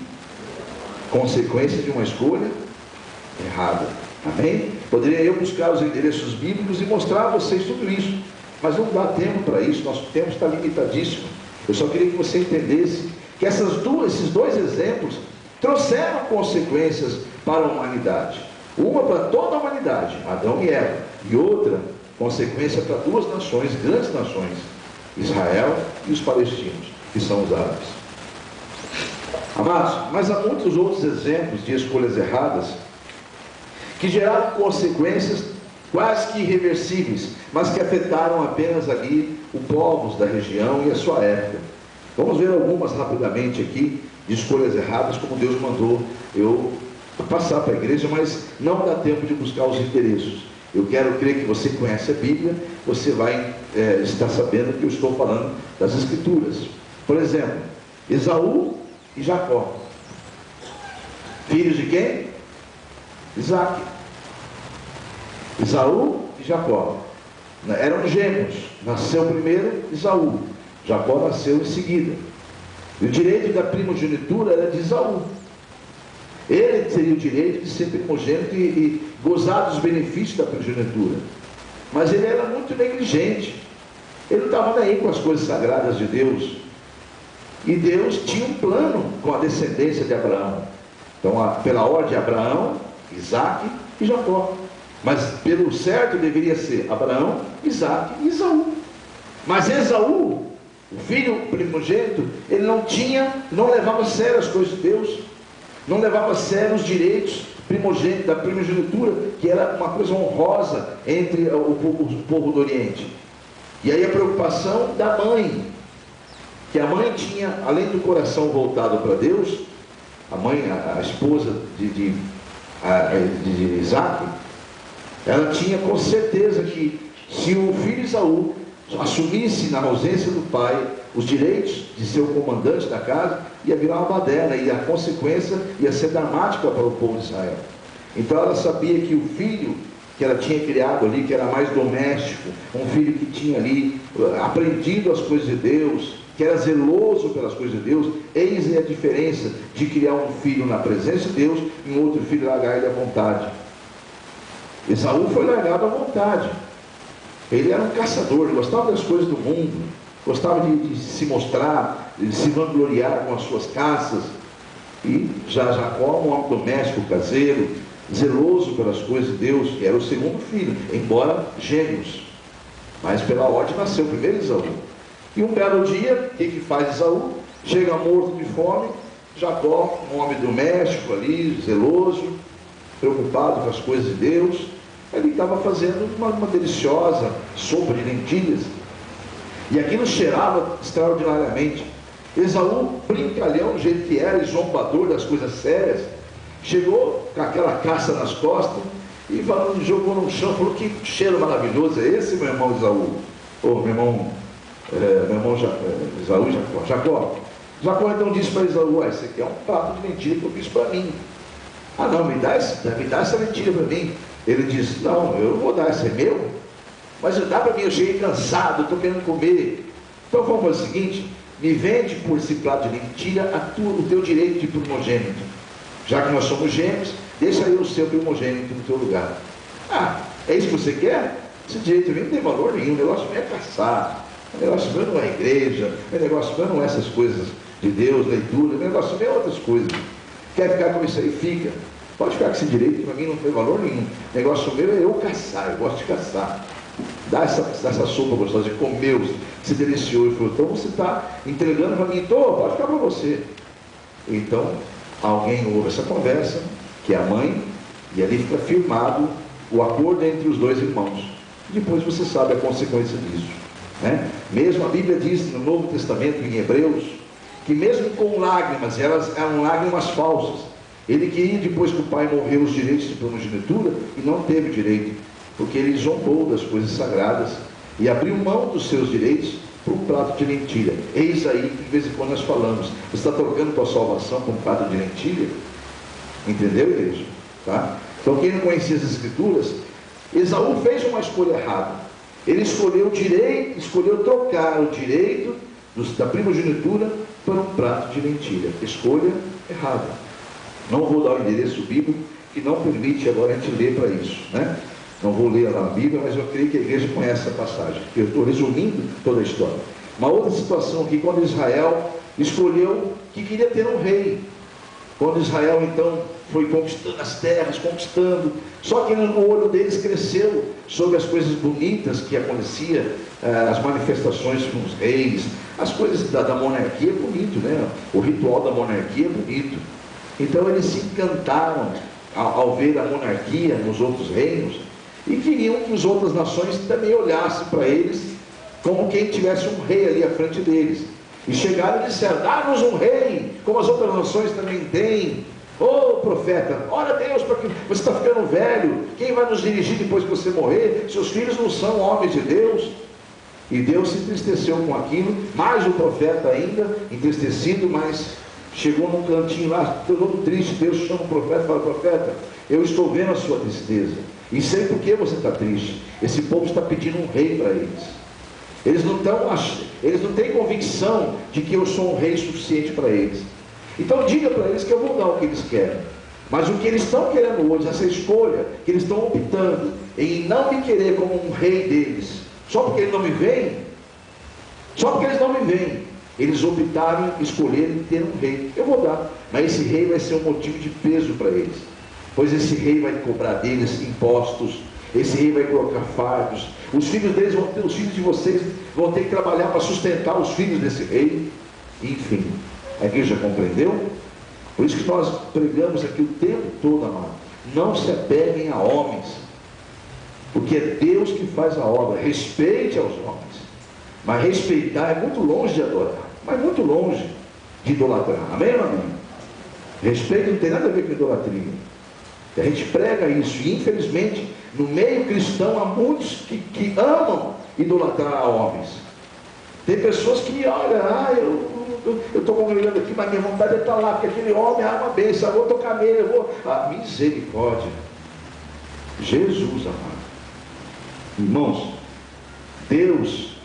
consequência de uma escolha errada, amém? Poderia eu buscar os endereços bíblicos e mostrar a vocês tudo isso, Mas não dá tempo para isso, nosso tempo está limitadíssimo. Eu só queria que você entendesse que esses dois exemplos trouxeram consequências para a humanidade. Uma para toda a humanidade, Adão e Eva, e outra consequência para duas nações, grandes nações, Israel e os palestinos, que são os árabes. Amados, mas há muitos outros exemplos de escolhas erradas que geraram consequências quase que irreversíveis, mas que afetaram apenas ali os povos da região e a sua época. Vamos ver algumas rapidamente aqui de escolhas erradas, como Deus mandou eu passar para a igreja, mas não dá tempo de buscar os endereços. Eu quero crer que você conhece a Bíblia, você vai estar sabendo que eu estou falando das Escrituras. Por exemplo, Esaú e Jacó. Filhos de quem? Isaac. Esaú e Jacó. Eram gêmeos. Nasceu primeiro Esaú. Jacó nasceu em seguida. E o direito da primogenitura era de Esaú. Ele teria o direito de ser primogênito e gozar dos benefícios da primogenitura. Mas ele era muito negligente. Ele não estava nem aí com as coisas sagradas de Deus. E Deus tinha um plano com a descendência de Abraão. Então, pela ordem, Abraão, Isaac e Jacó. Mas pelo certo deveria ser Abraão, Isaac e Esaú. Mas Esaú, o filho primogênito, ele não levava a sério as coisas de Deus, não levava a sério os direitos da primogenitura, que era uma coisa honrosa entre o povo do Oriente. E aí a preocupação da mãe, que a mãe tinha, além do coração voltado para Deus, a mãe, a esposa de Isaac, ela tinha com certeza que se o filho Esaú assumisse na ausência do pai os direitos de ser o comandante da casa, ia virar uma baderna, e a consequência ia ser dramática para o povo de Israel. Então ela sabia que o filho que ela tinha criado ali, que era mais doméstico, um filho que tinha ali aprendido as coisas de Deus, que era zeloso pelas coisas de Deus, eis a diferença de criar um filho na presença de Deus e um outro filho largar ele à vontade. Esaú foi largado à vontade. Ele era um caçador, ele gostava das coisas do mundo, gostava de se mostrar, de se vangloriar com as suas caças. E Jacó, um homem doméstico, caseiro, zeloso pelas coisas de Deus, que era o segundo filho, embora gêmeos. Mas pela ordem nasceu primeiro Esaú. E um belo dia, o que faz Esaú? Chega morto de fome. Jacó, um homem doméstico ali, zeloso, preocupado com as coisas de Deus, ele estava fazendo uma deliciosa sopa de lentilhas, e aquilo cheirava extraordinariamente. Esaú, brincalhão, do jeito que era, e zombador das coisas sérias, chegou com aquela caça nas costas e jogou no chão, falou: que cheiro maravilhoso é esse, meu irmão Esaú? Meu irmão Esaú, Jacó então disse para Esaú: esse aqui é um prato de lentilha que eu fiz para mim. Ah não, me dá essa lentilha para mim. Ele disse: não, eu não vou dar, esse é meu, mas dá para mim, eu cheguei cansado, estou querendo comer. Então vamos fazer o seguinte: me vende por esse prato de lentilha o teu direito de primogênito, já que nós somos gêmeos, deixa eu o seu primogênito no teu lugar. Ah, é isso que você quer? Esse direito não tem valor nenhum, o negócio não é caçar, o negócio meu não é igreja, o negócio meu não é essas coisas de Deus, leitura, o negócio meu é outras coisas. Quer ficar com isso aí? Fica. Pode ficar com esse direito, que para mim não tem valor nenhum. O negócio meu é eu caçar, eu gosto de caçar. Dá essa sopa gostosa de comer, se deliciou. Ele falou: então você está entregando para mim, então pode ficar para você. Então alguém ouve essa conversa, que é a mãe, e ali fica firmado o acordo entre os dois irmãos. Depois você sabe a consequência disso, né? Mesmo a Bíblia diz no Novo Testamento, em Hebreus, que mesmo com lágrimas, elas eram lágrimas falsas, ele queria, depois que o pai morreu, os direitos de primogenitura, e não teve direito, porque ele zombou das coisas sagradas e abriu mão dos seus direitos por um prato de lentilha. Eis aí que de vez em quando nós falamos: você está trocando tua salvação por um prato de lentilha? Entendeu, igreja? Tá? Então, quem não conhecia as Escrituras, Esaú fez uma escolha errada. Ele escolheu trocar o direito da primogenitura por um prato de lentilha. Escolha errada. Não vou dar o endereço bíblico, que não permite agora a gente ler para isso, né? Não vou ler lá na Bíblia, mas eu creio que a igreja conhece essa passagem. Eu estou resumindo toda a história. Uma outra situação aqui, quando Israel escolheu que queria ter um rei. Quando Israel então foi conquistando as terras, conquistando, só que no olho deles cresceu sobre as coisas bonitas que acontecia, as manifestações com os reis, as coisas da monarquia é bonito, né? O ritual da monarquia é bonito. Então eles se encantaram ao ver a monarquia nos outros reinos e queriam que as outras nações também olhassem para eles como quem tivesse um rei ali à frente deles. E chegaram e disseram: dá-nos um rei, como as outras nações também têm. Ô profeta, ora Deus, porque você está ficando velho, quem vai nos dirigir depois que você morrer? Seus filhos não são homens de Deus. E Deus se entristeceu com aquilo, mais o profeta ainda, entristecido, mas chegou num cantinho lá, todo triste. Deus chama o profeta e fala: profeta, eu estou vendo a sua tristeza, e sei por que você está triste. Esse povo está pedindo um rei para eles. Eles não têm convicção de que eu sou um rei suficiente para eles. Então diga para eles que eu vou dar o que eles querem. Mas o que eles estão querendo hoje, essa escolha, que eles estão optando em não me querer como um rei deles, só porque eles não me veem, eles optaram em escolher em ter um rei. Eu vou dar, mas esse rei vai ser um motivo de peso para eles, pois esse rei vai cobrar deles impostos, esse rei vai colocar fardos, os filhos deles vão ter, os filhos de vocês vão ter que trabalhar para sustentar os filhos desse rei. Enfim, a igreja compreendeu? Por isso que nós pregamos aqui o tempo todo, amado: não se apeguem a homens, porque é Deus que faz a obra. Respeite aos homens, mas respeitar é muito longe de adorar, mas muito longe de idolatrar. Amém ou não amém? Respeito não tem nada a ver com idolatria. A gente prega isso, e infelizmente no meio cristão há muitos que amam idolatrar a homens. Tem pessoas que, olha, eu estou congregando aqui, mas minha vontade é estar lá, porque aquele homem ama bem, eu vou tocar nele, eu vou... misericórdia. Jesus amado. Irmãos, Deus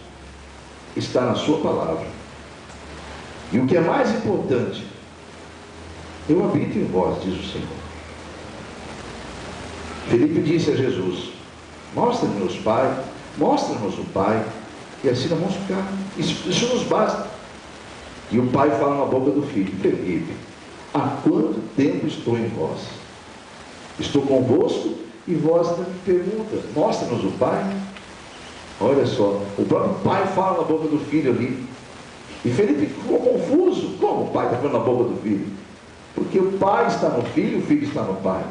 está na sua palavra. E o que é mais importante: eu habito em vós, diz o Senhor. Felipe disse a Jesus: mostra-nos o Pai, mostra-nos o Pai, e assim nós vamos ficar. Isso nos basta. E o Pai fala na boca do filho: Felipe, há quanto tempo estou em vós? Estou convosco e vós me pergunta: mostra-nos o Pai. Olha só, o próprio Pai fala na boca do filho ali. E Felipe ficou confuso: como o Pai está falando na boca do filho? Porque o Pai está no filho, o filho está no Pai.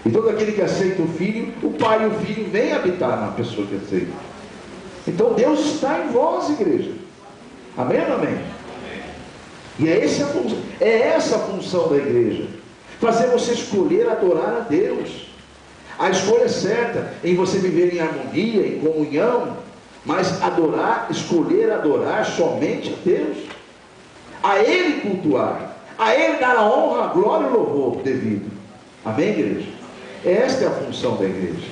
E todo aquele que aceita o Filho, o Pai e o Filho vêm habitar na pessoa que aceita. Então Deus está em vós, igreja. Amém ou não amém? E é essa a função da igreja: fazer você escolher adorar a Deus. A escolha é certa em você viver em harmonia, em comunhão, mas escolher adorar somente a Deus, a Ele cultuar, a Ele dar a honra, a glória e o louvor devido. Amém, igreja? Esta é a função da igreja.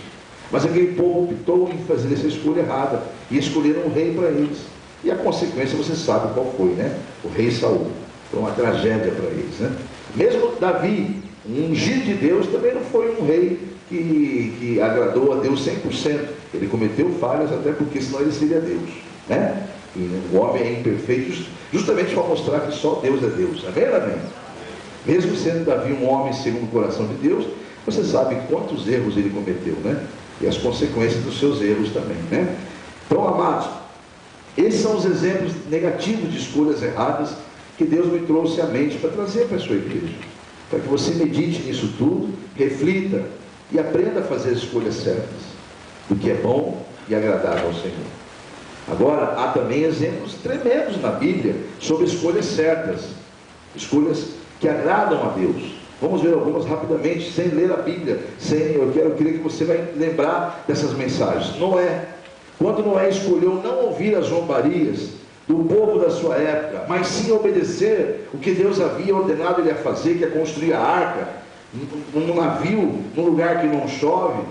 Mas aquele povo optou em fazer essa escolha errada e escolheram um rei para eles. E a consequência você sabe qual foi, né? O rei Saul. Foi uma tragédia para eles, né? Mesmo Davi, um ungido de Deus, também não foi um rei que agradou a Deus 100%. Ele cometeu falhas, até porque senão ele seria Deus, né? E o homem é imperfeito justamente para mostrar que só Deus é Deus. Amém ou amém? Mesmo sendo Davi um homem segundo o coração de Deus, você sabe quantos erros ele cometeu, né? E as consequências dos seus erros também, né? Então, amados, esses são os exemplos negativos de escolhas erradas que Deus me trouxe à mente para trazer para a sua igreja, para que você medite nisso tudo, reflita e aprenda a fazer as escolhas certas, do que é bom e agradável ao Senhor. Agora, há também exemplos tremendos na Bíblia sobre escolhas certas, escolhas que agradam a Deus. Vamos ver algumas rapidamente, sem ler a Bíblia. Eu queria que você vai lembrar dessas mensagens. Noé, quando Noé escolheu não ouvir as zombarias do povo da sua época, mas sim obedecer o que Deus havia ordenado ele a fazer, que é construir a arca, num navio, num lugar que não chove,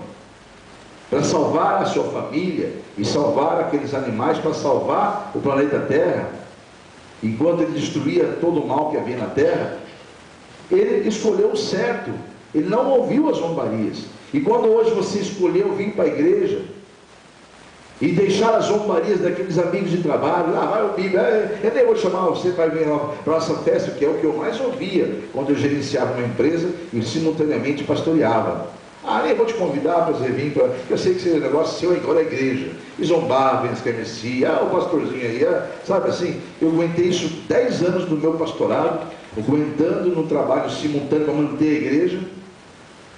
para salvar a sua família e salvar aqueles animais, para salvar o planeta Terra, enquanto ele destruía todo o mal que havia na Terra. Ele escolheu o certo, Ele não ouviu as zombarias. E quando hoje você escolheu vir para a igreja e deixar as zombarias daqueles amigos de trabalho, lá vai o Bíblia, eu nem vou chamar você para vir para a nossa festa, que é o que eu mais ouvia quando eu gerenciava uma empresa e simultaneamente pastoreava. Nem vou te convidar para você vir, eu sei que esse negócio seu agora é igreja. E zombava, escarnecia, o pastorzinho aí, sabe assim, eu aguentei isso 10 anos do meu pastorado, aguentando no trabalho simultâneo para manter a igreja,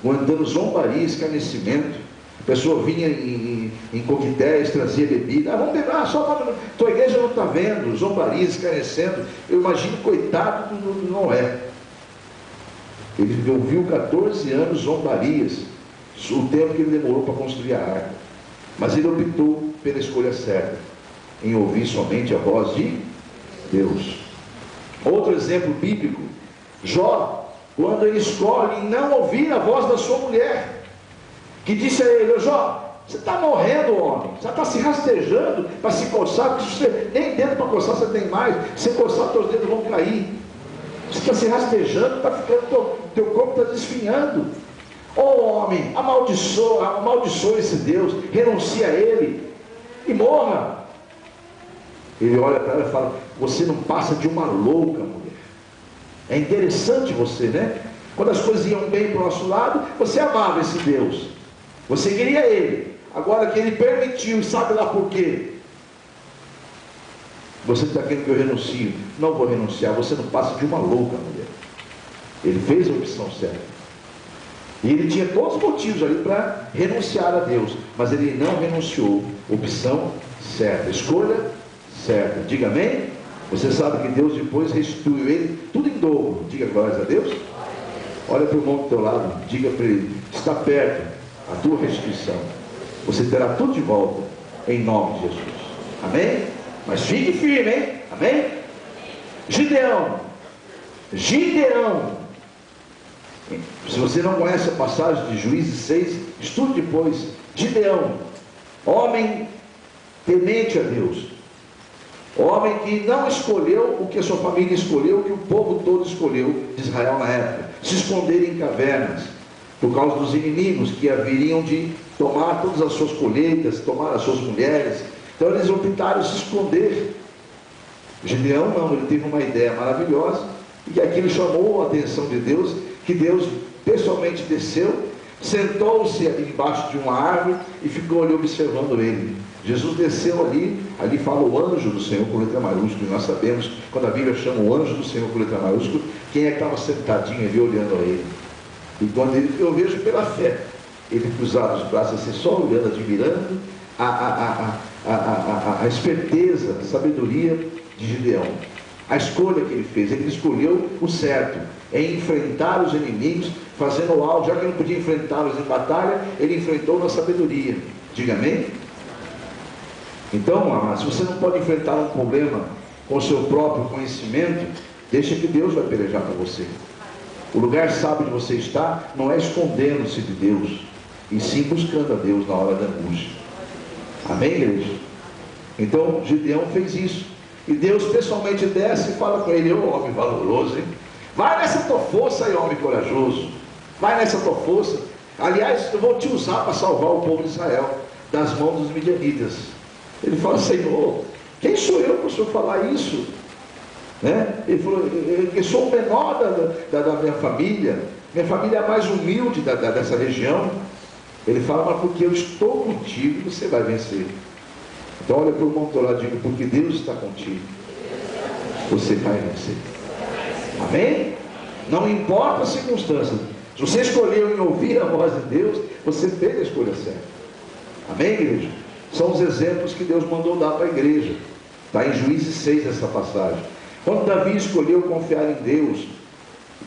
aguentando zombaria, escarnecimento. A pessoa vinha em coquetéis, trazia bebida, vamos beber, só para... tua igreja não está vendo, zombaria, escarnecendo. Eu imagino, coitado do Noé. Ele ouviu 14 anos zombarias, o tempo que ele demorou para construir a arca. Mas ele optou pela escolha certa, em ouvir somente a voz de Deus. Outro exemplo bíblico, Jó, quando ele escolhe não ouvir a voz da sua mulher, que disse a ele: Jó, você está morrendo, homem, você está se rastejando para se coçar, porque você nem dedo para coçar você tem mais, se coçar teus dedos vão cair, você está se rastejando, está ficando, teu corpo está desfinhando. Homem, amaldiçoa esse Deus, renuncia a ele e morra. Ele olha para ela e fala: você não passa de uma louca, mulher. É interessante você, né? Quando as coisas iam bem para o nosso lado, você amava esse Deus, você queria ele. Agora que ele permitiu, sabe lá por quê? Você está querendo que eu renuncie? Não vou renunciar. Você não passa de uma louca, mulher. Ele fez a opção certa. E ele tinha todos os motivos ali para renunciar a Deus, mas ele não renunciou. Opção certa, escolha certa. Diga amém. Você sabe que Deus depois restituiu ele tudo em dobro. Diga glórias a Deus. Olha para o irmão do teu lado, diga para ele: está perto a tua restituição, você terá tudo de volta em nome de Jesus. Amém? Mas fique firme, hein? Amém? Gideão, se você não conhece a passagem de Juízes 6, estude depois. Gideão, homem temente a Deus, homem que não escolheu o que a sua família escolheu, o que o povo todo escolheu de Israel na época: se esconder em cavernas, por causa dos inimigos que haveriam de tomar todas as suas colheitas, tomar as suas mulheres. Então eles optaram se esconder. Gideão não, ele teve uma ideia maravilhosa, e aquilo chamou a atenção de Deus, que Deus pessoalmente desceu, sentou-se embaixo de uma árvore e ficou ali observando ele. Jesus desceu ali fala o anjo do Senhor com letra maiúscula, e nós sabemos, quando a Bíblia chama o anjo do Senhor com letra maiúscula, quem é que estava sentadinho ali olhando a ele. E quando eu vejo pela fé, ele cruzava os braços assim, só olhando, admirando a esperteza, a sabedoria de Gideão. A escolha que ele fez, ele escolheu o certo, em enfrentar os inimigos, fazendo algo, já que ele não podia enfrentá-los em batalha, ele enfrentou na sabedoria. Diga amém? Então, se você não pode enfrentar um problema com o seu próprio conhecimento, deixa que Deus vai pelejar para você. O lugar sábio de você estar não é escondendo-se de Deus, e sim buscando a Deus na hora da angústia. Amém, igreja? Então Gideão fez isso, e Deus pessoalmente desce e fala com ele: ô homem valoroso, hein? Vai nessa tua força aí, homem corajoso, vai nessa tua força. Aliás, eu vou te usar para salvar o povo de Israel das mãos dos midianitas. Ele fala: Senhor, quem sou eu para o Senhor falar isso? Né? Ele falou: eu sou o menor da minha família é a mais humilde dessa região. Ele fala: mas porque eu estou contigo, você vai vencer. Então olha para o irmão do teu lado e diga: porque Deus está contigo, você vai vencer. Amém? Não importa a circunstância, se você escolheu em ouvir a voz de Deus, você fez a escolha certa. Amém, igreja? São os exemplos que Deus mandou dar para a igreja. Está em Juízes 6 essa passagem. Quando Davi escolheu confiar em Deus,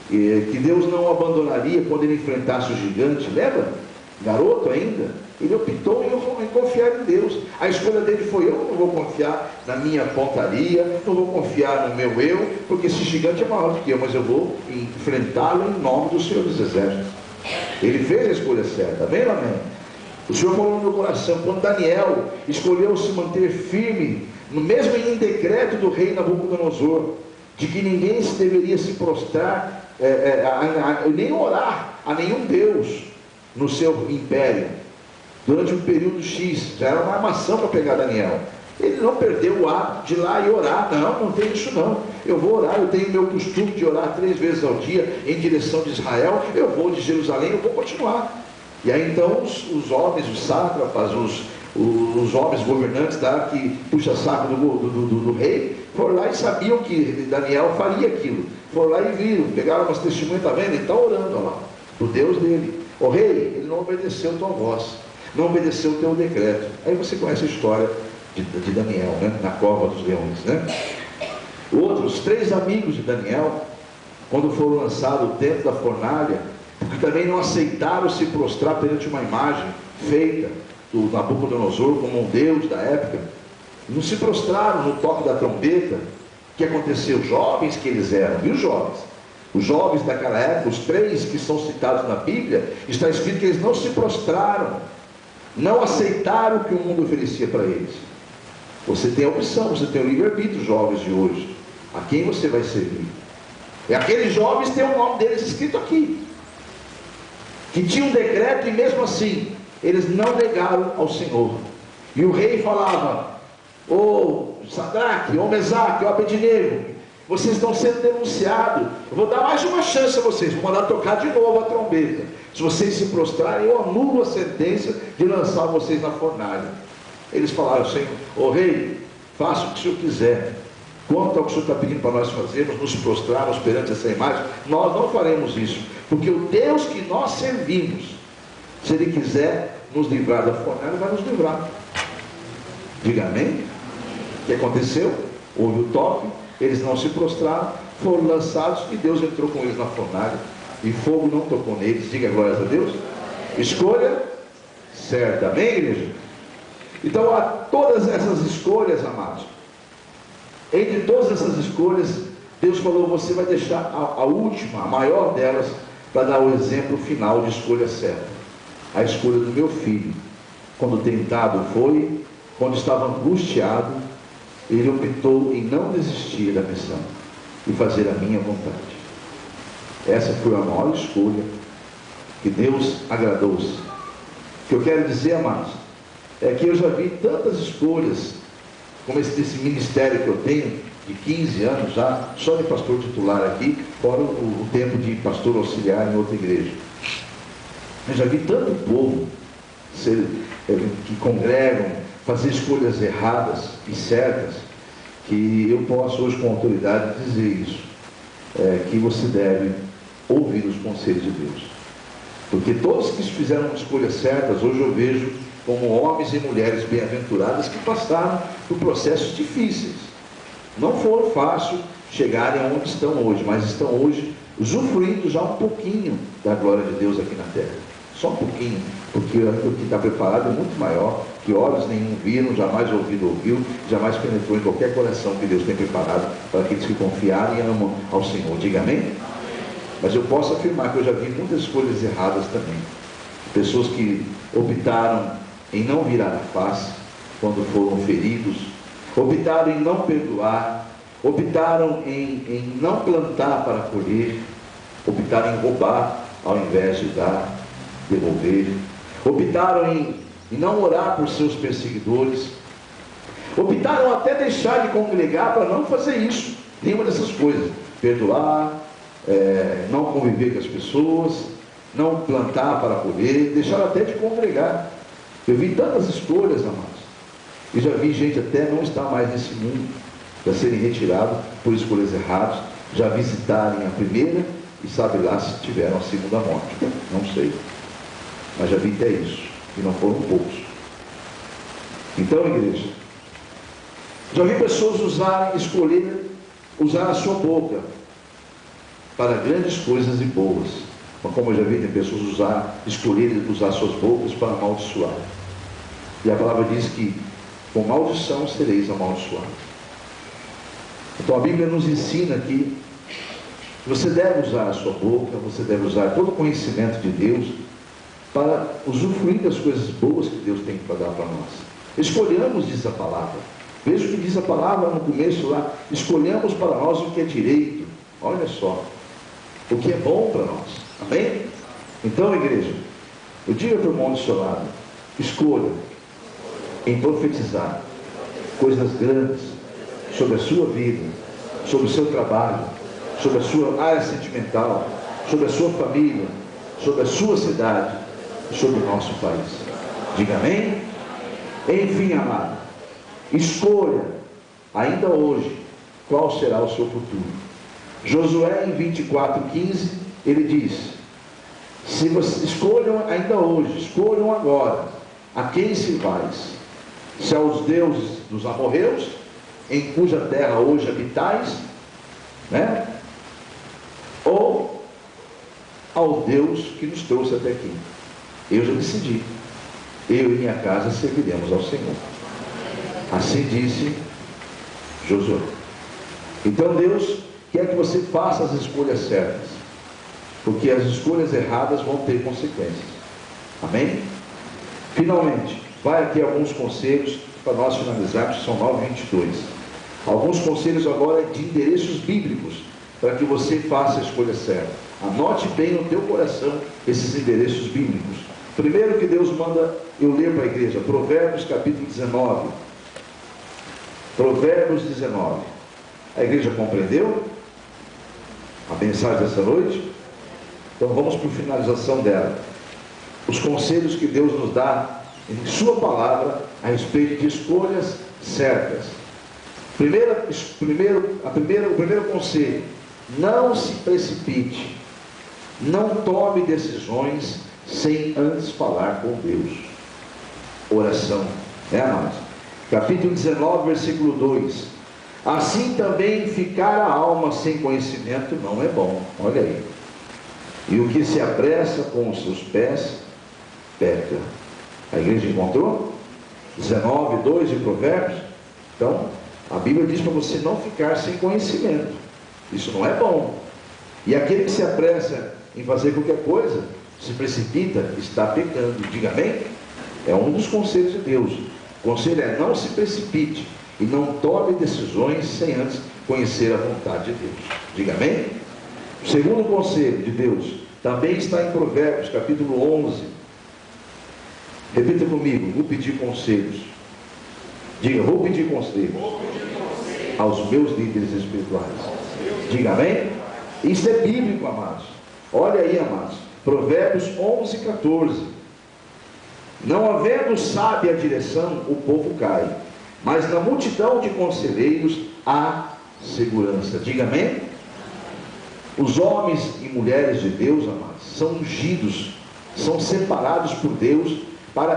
que Deus não o abandonaria quando ele enfrentasse o gigante, lembra? Garoto ainda, ele optou em confiar em Deus. A escolha dele foi: eu não vou confiar na minha pontaria, não vou confiar no meu eu, porque esse gigante é maior do que eu, mas eu vou enfrentá-lo em nome do Senhor dos Exércitos. Ele fez a escolha certa. Amém ou amém? O Senhor falou no meu coração, quando Daniel escolheu se manter firme, mesmo em decreto do rei Nabucodonosor, de que ninguém deveria se prostrar nem orar a nenhum Deus no seu império, durante um período X. Já era uma armação para pegar Daniel. Ele não perdeu o hábito de ir lá e orar. Não tem isso não. Eu vou orar, eu tenho meu costume de orar 3 vezes ao dia em direção de Israel. Eu vou de Jerusalém, eu vou continuar. E aí então os homens, os sátrapas, os homens governantes lá que puxa saco do rei, foram lá e sabiam que Daniel faria aquilo. Foram lá e viram, pegaram umas testemunhas, está vendo? Ele está orando, olha lá, o Deus dele. O rei, ele não obedeceu a tua voz, não obedeceu o teu decreto. Aí você conhece a história de Daniel, né? Na cova dos leões, né? Outros 3 amigos de Daniel, quando foram lançados dentro da fornalha, porque também não aceitaram se prostrar perante uma imagem feita do Nabucodonosor como um deus da época, não se prostraram no toque da trombeta. O que aconteceu? Jovens que eles eram, viu, jovens? Os jovens daquela época, os 3 que são citados na Bíblia, está escrito que eles não se prostraram, não aceitaram o que o mundo oferecia para eles. Você tem a opção, você tem o livre-arbítrio, jovens de hoje, a quem você vai servir. E aqueles jovens têm o nome deles escrito aqui, que tinha um decreto, e mesmo assim eles não negaram ao Senhor. E o rei falava: ô Sadraque, ô Mesaque, ô Abednego, vocês estão sendo denunciados, eu vou dar mais uma chance a vocês, vou mandar tocar de novo a trombeta. Se vocês se prostrarem, eu anulo a sentença de lançar vocês na fornalha. Eles falaram: Senhor, ô rei, faça o que o Senhor quiser. Quanto ao que o Senhor está pedindo para nós fazermos, nos prostrarmos perante essa imagem, nós não faremos isso, porque o Deus que nós servimos, se Ele quiser nos livrar da fornalha, vai nos livrar. Diga amém. O que aconteceu? Houve o toque, eles não se prostraram, foram lançados e Deus entrou com eles na fornalha, e fogo não tocou neles. Diga glória a Deus. Escolha certa, amém, igreja? Então há todas essas escolhas, amados. Entre todas essas escolhas, Deus falou: você vai deixar a última, a maior delas, para dar o exemplo final de escolha certa. A escolha do meu filho. Quando tentado foi, quando estava angustiado, ele optou em não desistir da missão e fazer a minha vontade. Essa foi a maior escolha que Deus agradou-se. O que eu quero dizer, amados, é que eu já vi tantas escolhas, como esse ministério que eu tenho, de 15 anos já, só de pastor titular aqui, fora o tempo de pastor auxiliar em outra igreja. Eu já vi tanto povo que congregam, fazer escolhas erradas e certas, que eu posso hoje com autoridade dizer isso, que você deve ouvir os conselhos de Deus. Porque todos que fizeram escolhas certas, hoje eu vejo como homens e mulheres bem-aventuradas que passaram por processos difíceis. Não foram fácil chegarem aonde estão hoje, mas estão hoje usufruindo já um pouquinho da glória de Deus aqui na terra. Só um pouquinho, porque o que está preparado é muito maior, que olhos nenhum viram, jamais ouvido ouviu, jamais penetrou em qualquer coração que Deus tem preparado para aqueles que confiarem e amam ao Senhor. Diga amém? Mas eu posso afirmar que eu já vi muitas escolhas erradas também. Pessoas que optaram em não virar a face quando foram feridos, optaram em não perdoar, optaram em não plantar para colher, optaram em roubar ao invés de dar, devolver, optaram em não orar por seus perseguidores, optaram até deixar de congregar para não fazer isso, nenhuma dessas coisas, perdoar, não conviver com as pessoas, não plantar para colher, deixaram até de congregar. Eu vi tantas escolhas, amados, e já vi gente até não estar mais nesse mundo, já serem retirados por escolhas erradas, já visitarem a primeira e sabe lá se tiveram a segunda morte, não sei, mas já vi até isso, e não foram poucos. Então, igreja, já vi pessoas usar a sua boca para grandes coisas e boas, mas como eu já vi, tem pessoas escolherem usar suas bocas para amaldiçoar. E a palavra diz que com maldição sereis amaldiçoados. Então a Bíblia nos ensina que você deve usar a sua boca, você deve usar todo o conhecimento de Deus para usufruir das coisas boas que Deus tem para dar para nós. Escolhamos, diz a palavra. Veja o que diz a palavra no começo lá. Escolhamos para nós o que é direito. Olha só. o que é bom para nós. Amém? Então, igreja, eu digo para o irmão do seu lado, escolha em profetizar coisas grandes sobre a sua vida, sobre o seu trabalho, sobre a sua área sentimental, sobre a sua família, sobre a sua cidade, sobre o nosso país. Diga amém? Enfim, amado, escolha ainda hoje qual será o seu futuro. Josué em 24:15, ele diz: se vocês escolham ainda hoje, escolham agora a quem se vais, se aos deuses dos amorreus, em cuja terra hoje habitais, né? Ou ao Deus que nos trouxe até aqui. Eu já decidi, eu e minha casa serviremos ao Senhor. Assim disse Josué. Então Deus quer que você faça as escolhas certas, porque as escolhas erradas vão ter consequências. Amém? Finalmente, vai aqui alguns conselhos para nós finalizarmos, são 9:22. Alguns conselhos agora de endereços bíblicos, para que você faça a escolha certa. Anote bem no teu coração esses endereços bíblicos. Primeiro que Deus manda eu ler para a igreja, Provérbios capítulo 19. Provérbios 19. A igreja compreendeu a mensagem dessa noite? Então vamos para a finalização dela. Os conselhos que Deus nos dá em sua palavra a respeito de escolhas certas. O primeiro conselho: não se precipite, não tome decisões sem antes falar com Deus. Oração, amados? Capítulo 19, versículo 2: assim também ficar a alma sem conhecimento não é bom. Olha aí. E o que se apressa com os seus pés peca. A igreja encontrou? 19:2 de Provérbios. Então a Bíblia diz para você não ficar sem conhecimento. Isso não é bom. E aquele que se apressa em fazer qualquer coisa, se precipita, está pecando. Diga amém? É um dos conselhos de Deus. O conselho é: não se precipite e não tome decisões sem antes conhecer a vontade de Deus. Diga amém? O segundo conselho de Deus também está em Provérbios capítulo 11. Repita comigo: vou pedir conselhos. Diga: vou pedir conselhos aos meus líderes espirituais. Diga amém? Isso é bíblico, amados. Olha aí, amados, Provérbios 11:14. Não havendo sábia direção, o povo cai, mas na multidão de conselheiros há segurança. Diga amém? Os homens e mulheres de Deus, amados, são ungidos, são separados por Deus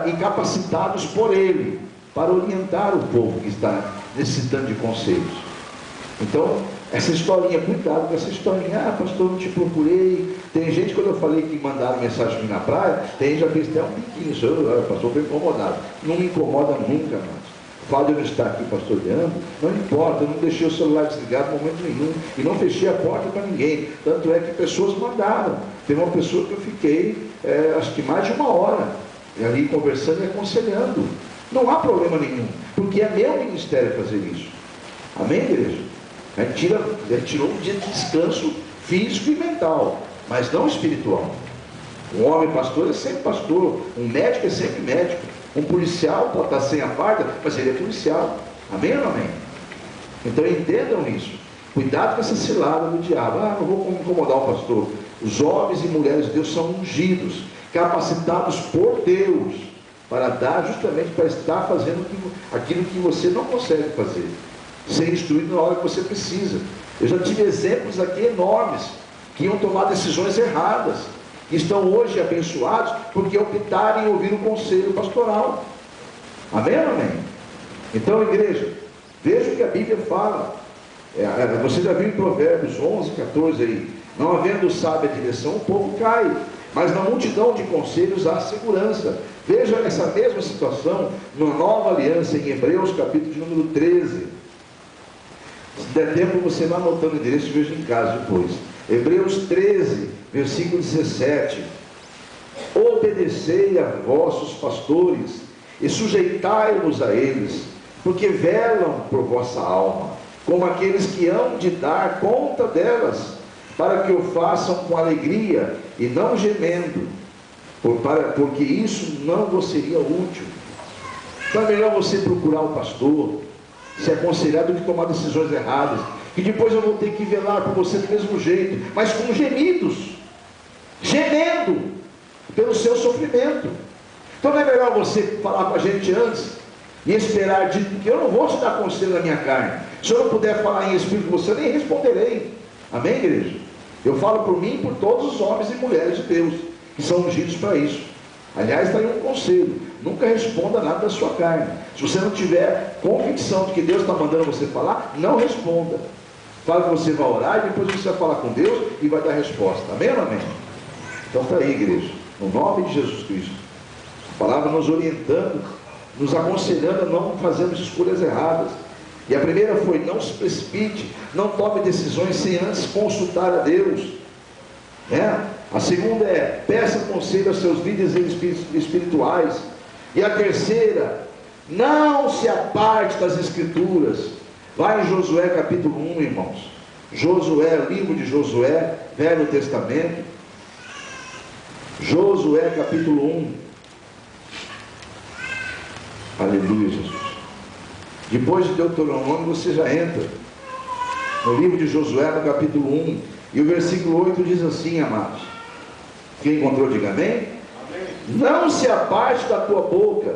e capacitados por Ele para orientar o povo que está necessitando de conselhos. Então, essa historinha, cuidado com essa historinha. Ah, pastor, não te procurei. Tem gente, quando eu falei que mandaram mensagem para mim na praia, tem gente já fez até um biquinho. Pastor, foi incomodado. Não me incomoda nunca, mas o fato de eu estar aqui pastoreando, não importa. Eu não deixei o celular desligado em momento nenhum e não fechei a porta para ninguém. Tanto é que pessoas mandaram. Tem uma pessoa que eu fiquei acho que mais de 1 hora ali conversando e aconselhando. Não há problema nenhum, porque é meu ministério fazer isso. Amém, igreja? A gente tirou um dia de descanso físico e mental, mas não espiritual. Um homem pastor é sempre pastor, um médico é sempre médico, um policial pode estar sem a farda, mas ele é policial. Amém ou não amém? Então entendam isso. Cuidado com essa cilada do diabo. Ah, não vou incomodar o pastor. Os homens e mulheres de Deus são ungidos, capacitados por Deus para dar, justamente para estar fazendo aquilo que você não consegue fazer, ser instruído na hora que você precisa. Eu já tive exemplos aqui enormes que iam tomar decisões erradas, que estão hoje abençoados porque optaram em ouvir o conselho pastoral. Amém ou amém? Então, igreja, veja o que a Bíblia fala. Você já viu em Provérbios 11:14 aí: não havendo sábia direção, o povo cai, mas na multidão de conselhos há segurança. Veja essa mesma situação na Nova Aliança, em Hebreus capítulo de número 13. Se der tempo, você vai anotando o endereço e veja em casa depois. Hebreus 13, versículo 17: obedecei a vossos pastores e sujeitai-vos a eles, porque velam por vossa alma, como aqueles que hão de dar conta delas, para que o façam com alegria e não gemendo, porque isso não vos seria útil. Então é melhor você procurar o pastor, se aconselhar, do que tomar decisões erradas, que depois eu vou ter que velar por você do mesmo jeito, mas com gemidos, gemendo pelo seu sofrimento. Então não é melhor você falar com a gente antes e esperar, que eu não vou te dar conselho na minha carne. Se eu não puder falar em espírito com você, eu nem responderei. Amém, igreja? Eu falo por mim e por todos os homens e mulheres de Deus que são ungidos para isso. Aliás, está aí um conselho: nunca responda nada da sua carne. Se você não tiver convicção de que Deus está mandando você falar, não responda. Fala que você vai orar e depois você vai falar com Deus e vai dar resposta. Amém ou não amém? Então está aí, igreja, no nome de Jesus Cristo, a palavra nos orientando, nos aconselhando a não fazermos escolhas erradas. E a primeira foi: não se precipite, não tome decisões sem antes consultar a Deus. A segunda é: peça conselho aos seus líderes espirituais. E a terceira: não se aparte das Escrituras. Vai em Josué capítulo 1, irmãos. Josué, livro de Josué, Velho Testamento. Josué capítulo 1. Aleluia, Jesus. Depois de Deuteronômio você já entra no livro de Josué, no capítulo 1. E o versículo 8 diz assim, amados. Quem encontrou, diga amém. Amém. Não se aparte da tua boca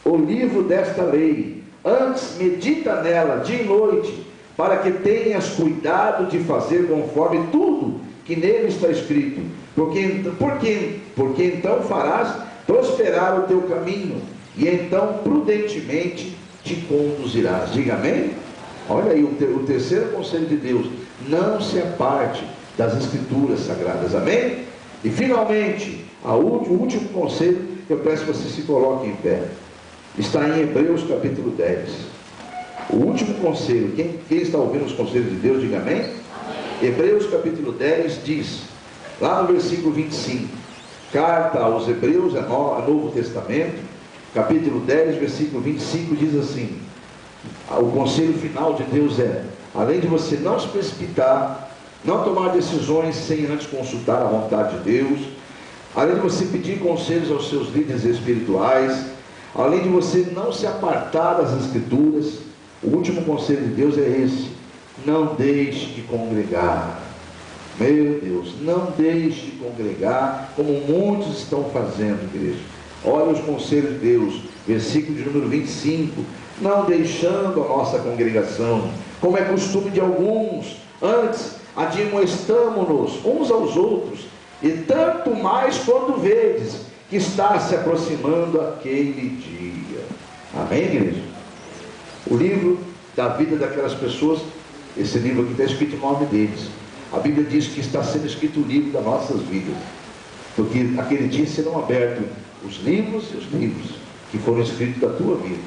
o livro desta lei, antes medita nela dia e noite, para que tenhas cuidado de fazer conforme tudo que nele está escrito, porque então farás prosperar o teu caminho, e então prudentemente te conduzirás. Diga amém. Olha aí o terceiro conselho de Deus: não se aparte das Escrituras Sagradas. Amém? E finalmente, o último conselho, eu peço que você se coloque em pé, está em Hebreus capítulo 10. O último conselho, quem está ouvindo os conselhos de Deus, diga amém. Amém. Hebreus capítulo 10 diz, lá no versículo 25, carta aos Hebreus, é Novo Testamento, capítulo 10, versículo 25, diz assim: o conselho final de Deus é: além de você não se precipitar, não tomar decisões sem antes consultar a vontade de Deus, além de você pedir conselhos aos seus líderes espirituais, além de você não se apartar das Escrituras, o último conselho de Deus é esse: não deixe de congregar. Meu Deus, não deixe de congregar, como muitos estão fazendo, igreja. Olha os conselhos de Deus, versículo de número 25: não deixando a nossa congregação, como é costume de alguns, antes admoestamo-nos uns aos outros, e tanto mais quando vedes que está se aproximando aquele dia. Amém, igreja? O livro da vida daquelas pessoas, esse livro aqui está escrito o nome deles. A Bíblia diz que está sendo escrito o livro das nossas vidas, porque aquele dia serão abertos os livros e os livros que foram escritos da tua vida.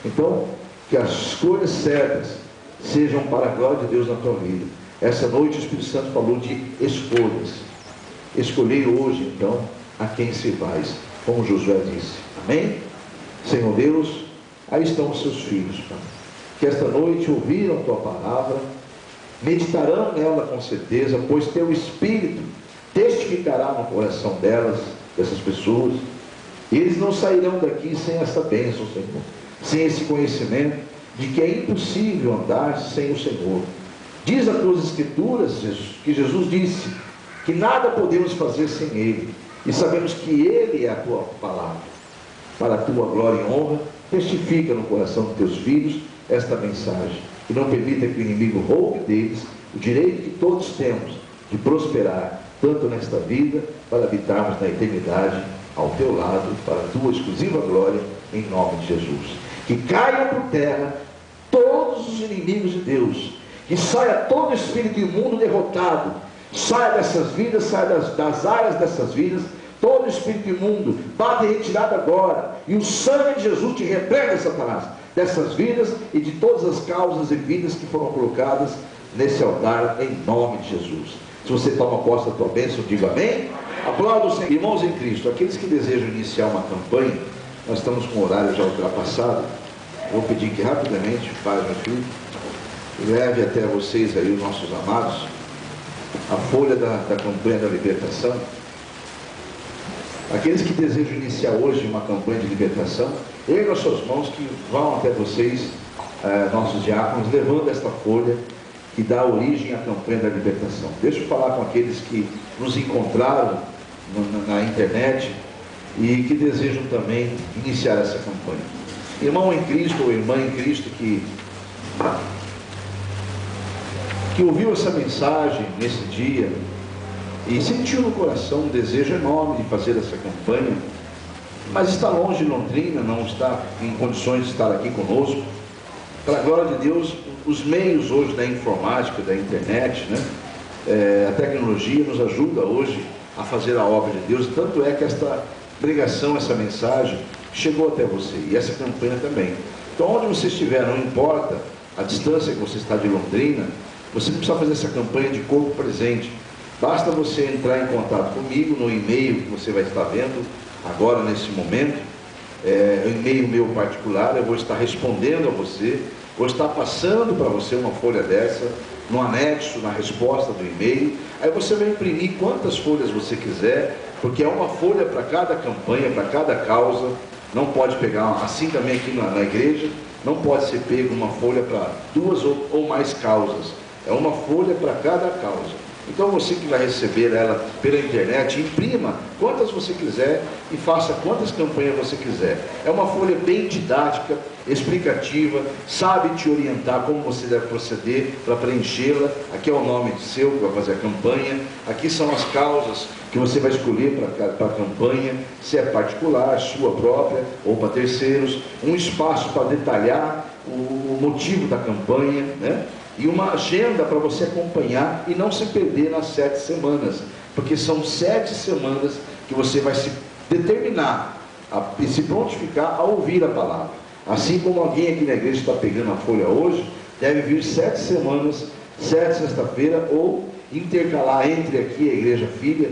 Então, que as escolhas certas sejam para a glória de Deus na tua vida. Essa noite o Espírito Santo falou de escolhas. Escolhei hoje, então, a quem servais, como Josué disse. Amém? Senhor Deus, aí estão os seus filhos, Pai, que esta noite ouviram a tua palavra, meditarão nela com certeza, pois teu Espírito testificará no coração delas, dessas pessoas, e eles não sairão daqui sem essa bênção, Senhor, sem esse conhecimento de que é impossível andar sem o Senhor. Diz as tuas Escrituras, que Jesus disse que nada podemos fazer sem Ele, e sabemos que Ele é a tua palavra. Para a tua glória e honra, testifica no coração dos teus filhos esta mensagem, e não permita que o inimigo roube deles o direito que todos temos de prosperar, tanto nesta vida, para habitarmos na eternidade ao teu lado, para a tua exclusiva glória, em nome de Jesus. Que caiam por terra todos os inimigos de Deus, que saia todo espírito imundo derrotado, saia dessas vidas, saia das áreas dessas vidas, todo espírito imundo, bate em retirada agora, e o sangue de Jesus te repreenda, Satanás, dessas vidas e de todas as causas e vidas que foram colocadas nesse altar, em nome de Jesus. Se você toma posse da tua bênção, diga amém. Aplauda o Senhor. Irmãos em Cristo, aqueles que desejam iniciar uma campanha, nós estamos com o horário já ultrapassado. Vou pedir que rapidamente, Pai, meu filho, leve até vocês aí os nossos amados, a folha da campanha da libertação. Aqueles que desejam iniciar hoje uma campanha de libertação, ergam as suas mãos que vão até vocês, nossos diáconos, levando esta folha que dá origem à campanha da libertação. Deixa eu falar com aqueles que nos encontraram na internet e que desejam também iniciar essa campanha. Irmão em Cristo ou irmã em Cristo que ouviu essa mensagem nesse dia e sentiu no coração um desejo enorme de fazer essa campanha, mas está longe de Londrina, não está em condições de estar aqui conosco. Para a glória de Deus, os meios hoje da informática, da internet, a tecnologia nos ajuda hoje a fazer a obra de Deus. Tanto é que esta pregação, essa mensagem chegou até você, e essa campanha também. Então, onde você estiver, não importa a distância que você está de Londrina, você não precisa fazer essa campanha de corpo presente. Basta você entrar em contato comigo no e-mail que você vai estar vendo agora nesse momento, o e-mail meu particular. Eu vou estar respondendo a você, vou estar passando para você uma folha dessa, no anexo, na resposta do e-mail. Aí você vai imprimir quantas folhas você quiser, porque é uma folha para cada campanha, para cada causa. Não pode pegar, assim também aqui na igreja, não pode ser pego uma folha para 2 ou mais causas. É uma folha para cada causa. Então você que vai receber ela pela internet, imprima quantas você quiser e faça quantas campanhas você quiser. É uma folha bem didática, explicativa, sabe te orientar como você deve proceder para preenchê-la. Aqui é o nome seu que vai fazer a campanha, aqui são as causas que você vai escolher para a campanha, se é particular, sua própria ou para terceiros, um espaço para detalhar o motivo da campanha, e uma agenda para você acompanhar e não se perder nas 7 semanas, porque são 7 semanas que você vai se determinar e se prontificar a ouvir a palavra. Assim como alguém aqui na igreja está pegando a folha hoje, deve vir 7 semanas, 7 sexta-feira, ou intercalar entre aqui a igreja filha,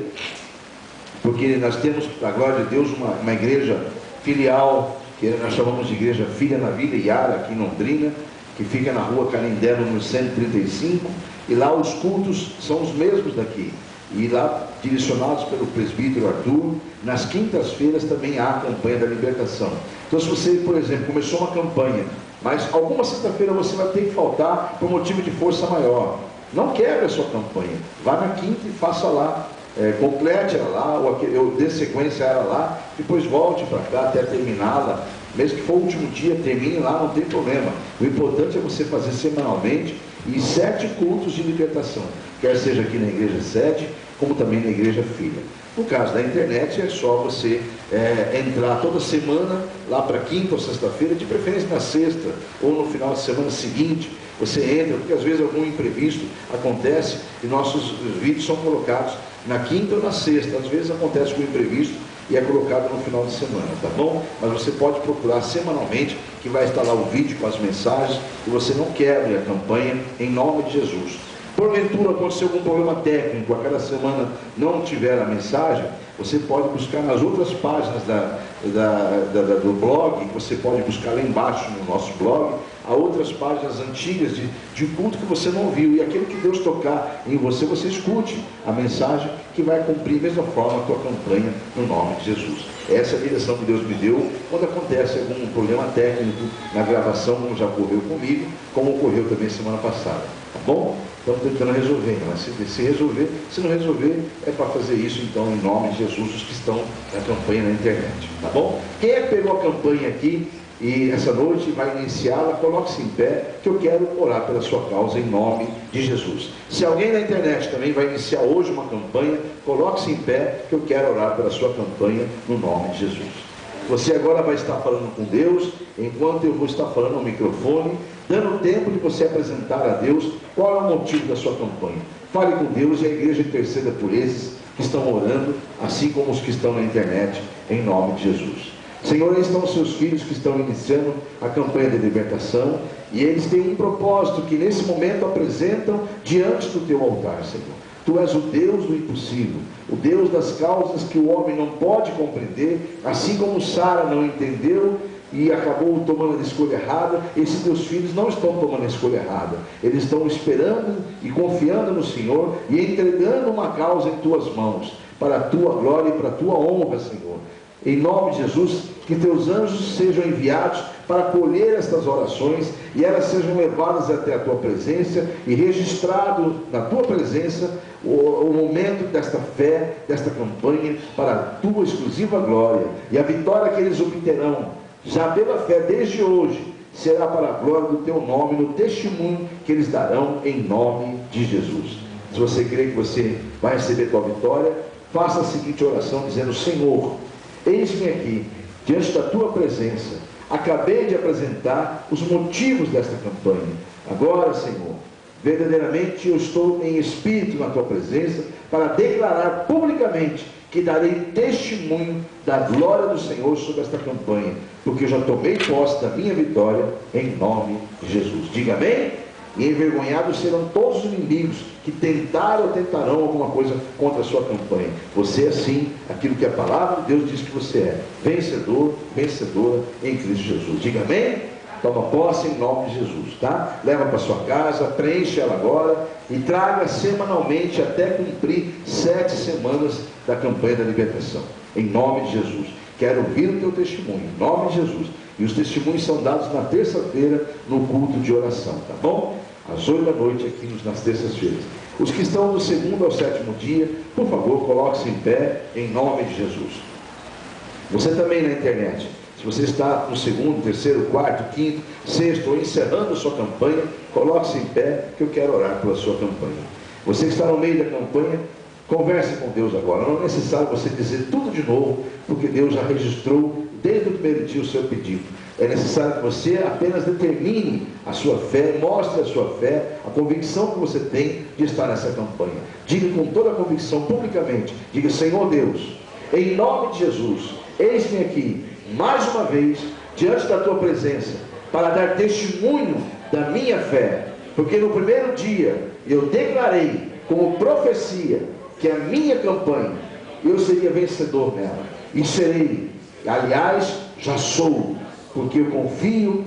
porque nós temos, para a glória de Deus, uma igreja filial, que nós chamamos de igreja filha na Vila Iara, aqui em Londrina, que fica na rua Canindé, número 135, e lá os cultos são os mesmos daqui, e lá direcionados pelo presbítero Arthur. Nas quintas-feiras também há a campanha da libertação. Então, se você, por exemplo, começou uma campanha, mas alguma sexta-feira você vai ter que faltar por motivo de força maior, não quebre a sua campanha, vá na quinta e faça lá, complete ela lá, ou dê sequência a ela lá, depois volte para cá até terminá-la. Mesmo que for o último dia, termine lá, não tem problema. O importante é você fazer semanalmente e 7 cultos de libertação, quer seja aqui na igreja sede, como também na igreja filha. No caso da internet, é só você entrar toda semana, lá para quinta ou sexta-feira, de preferência na sexta, ou no final de semana seguinte, você entra, porque às vezes algum imprevisto acontece, e nossos vídeos são colocados na quinta ou na sexta. Às vezes acontece com imprevisto, e é colocado no final de semana, tá bom? Mas você pode procurar semanalmente, que vai estar lá o vídeo com as mensagens, e você não quebre a campanha, em nome de Jesus. Porventura aconteceu algum problema técnico, a cada semana não tiver a mensagem, você pode buscar nas outras páginas do blog, você pode buscar lá embaixo no nosso blog, há outras páginas antigas de culto que você não viu, e aquele que Deus tocar em você, você escute a mensagem que vai cumprir da mesma forma a tua campanha, no nome de Jesus. Essa é a direção que Deus me deu quando acontece algum problema técnico na gravação, como já ocorreu comigo, como ocorreu também semana passada, tá bom? Estamos tentando resolver, mas se resolver, se não resolver, é para fazer isso então em nome de Jesus, os que estão na campanha na internet, tá bom? Quem é que pegou a campanha aqui e essa noite vai iniciá-la, coloque-se em pé, que eu quero orar pela sua causa em nome de Jesus. Se alguém na internet também vai iniciar hoje uma campanha, coloque-se em pé, que eu quero orar pela sua campanha no nome de Jesus. Você agora vai estar falando com Deus, enquanto eu vou estar falando ao microfone, dando tempo de você apresentar a Deus qual é o motivo da sua campanha. Fale com Deus e a igreja interceda por esses que estão orando, assim como os que estão na internet, em nome de Jesus. Senhor, aí estão os seus filhos que estão iniciando a campanha de libertação, e eles têm um propósito que nesse momento apresentam diante do teu altar, Senhor. Tu és o Deus do impossível, o Deus das causas que o homem não pode compreender, assim como Sara não entendeu e acabou tomando a escolha errada. Esses teus filhos não estão tomando a escolha errada, eles estão esperando e confiando no Senhor e entregando uma causa em tuas mãos, para a tua glória e para a tua honra, Senhor. Em nome de Jesus, que teus anjos sejam enviados para colher estas orações e elas sejam levadas até a tua presença e registrado na tua presença o momento desta fé, desta campanha, para a tua exclusiva glória. E a vitória que eles obterão, já pela fé desde hoje, será para a glória do teu nome, no testemunho que eles darão em nome de Jesus. Se você crê que você vai receber tua vitória, faça a seguinte oração dizendo: Senhor, eis-me aqui, diante da tua presença, acabei de apresentar os motivos desta campanha. Agora, Senhor, verdadeiramente eu estou em espírito na tua presença, para declarar publicamente que darei testemunho da glória do Senhor sobre esta campanha, porque eu já tomei posse da minha vitória, em nome de Jesus. Diga amém? E envergonhados serão todos os inimigos que tentaram ou tentarão alguma coisa contra a sua campanha. Você é sim aquilo que a palavra de Deus diz que você é: vencedor, vencedora em Cristo Jesus. Diga amém? Toma posse em nome de Jesus, tá? Leva para sua casa, preenche ela agora e traga semanalmente até cumprir 7 semanas da campanha da libertação, em nome de Jesus. Quero ouvir o teu testemunho, em nome de Jesus. E os testemunhos são dados na terça-feira, no culto de oração, tá bom? Às 8 da noite, aqui nas terças-feiras. Os que estão do 2º ao 7º dia, por favor, coloque-se em pé, em nome de Jesus. Você também na internet, se você está no 2º, 3º, 4º, 5º, 6º, ou encerrando a sua campanha, coloque-se em pé, que eu quero orar pela sua campanha. Você que está no meio da campanha, converse com Deus agora. Não é necessário você dizer tudo de novo, porque Deus já registrou desde o primeiro dia o seu pedido. É necessário que você apenas determine a sua fé, mostre a sua fé, a convicção que você tem de estar nessa campanha. Diga com toda a convicção publicamente, diga: Senhor Deus, em nome de Jesus, eis-me aqui, mais uma vez, diante da tua presença, para dar testemunho da minha fé, porque no primeiro dia eu declarei como profecia que a minha campanha, eu seria vencedor nela, e serei, aliás, já sou, porque eu confio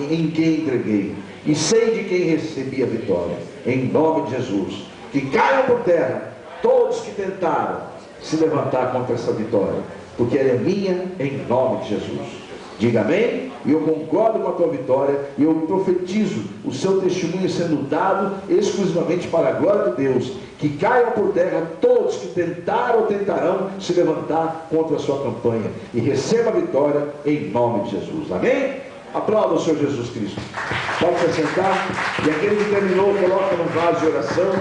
em quem entreguei, e sei de quem recebi a vitória, em nome de Jesus. Que caiam por terra todos que tentaram se levantar contra essa vitória, porque ela é minha, em nome de Jesus. Diga amém? E eu concordo com a tua vitória, e eu profetizo o seu testemunho sendo dado exclusivamente para a glória de Deus. Que caiam por terra todos que tentaram ou tentarão se levantar contra a sua campanha, e receba a vitória em nome de Jesus. Amém? Aplauda o Senhor Jesus Cristo. Pode se sentar. E aquele que terminou, coloca num vaso de oração,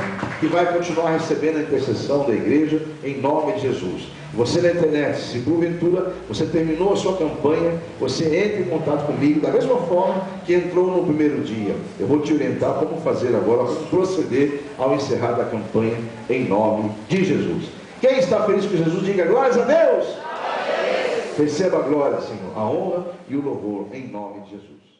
que vai continuar recebendo a intercessão da igreja em nome de Jesus. Você na internet, se porventura você terminou a sua campanha, você entre em contato comigo da mesma forma que entrou no primeiro dia. Eu vou te orientar como fazer agora, como proceder ao encerrar da campanha em nome de Jesus. Quem está feliz com Jesus, diga glórias a Deus. Receba a glória, Senhor, a honra e o louvor em nome de Jesus.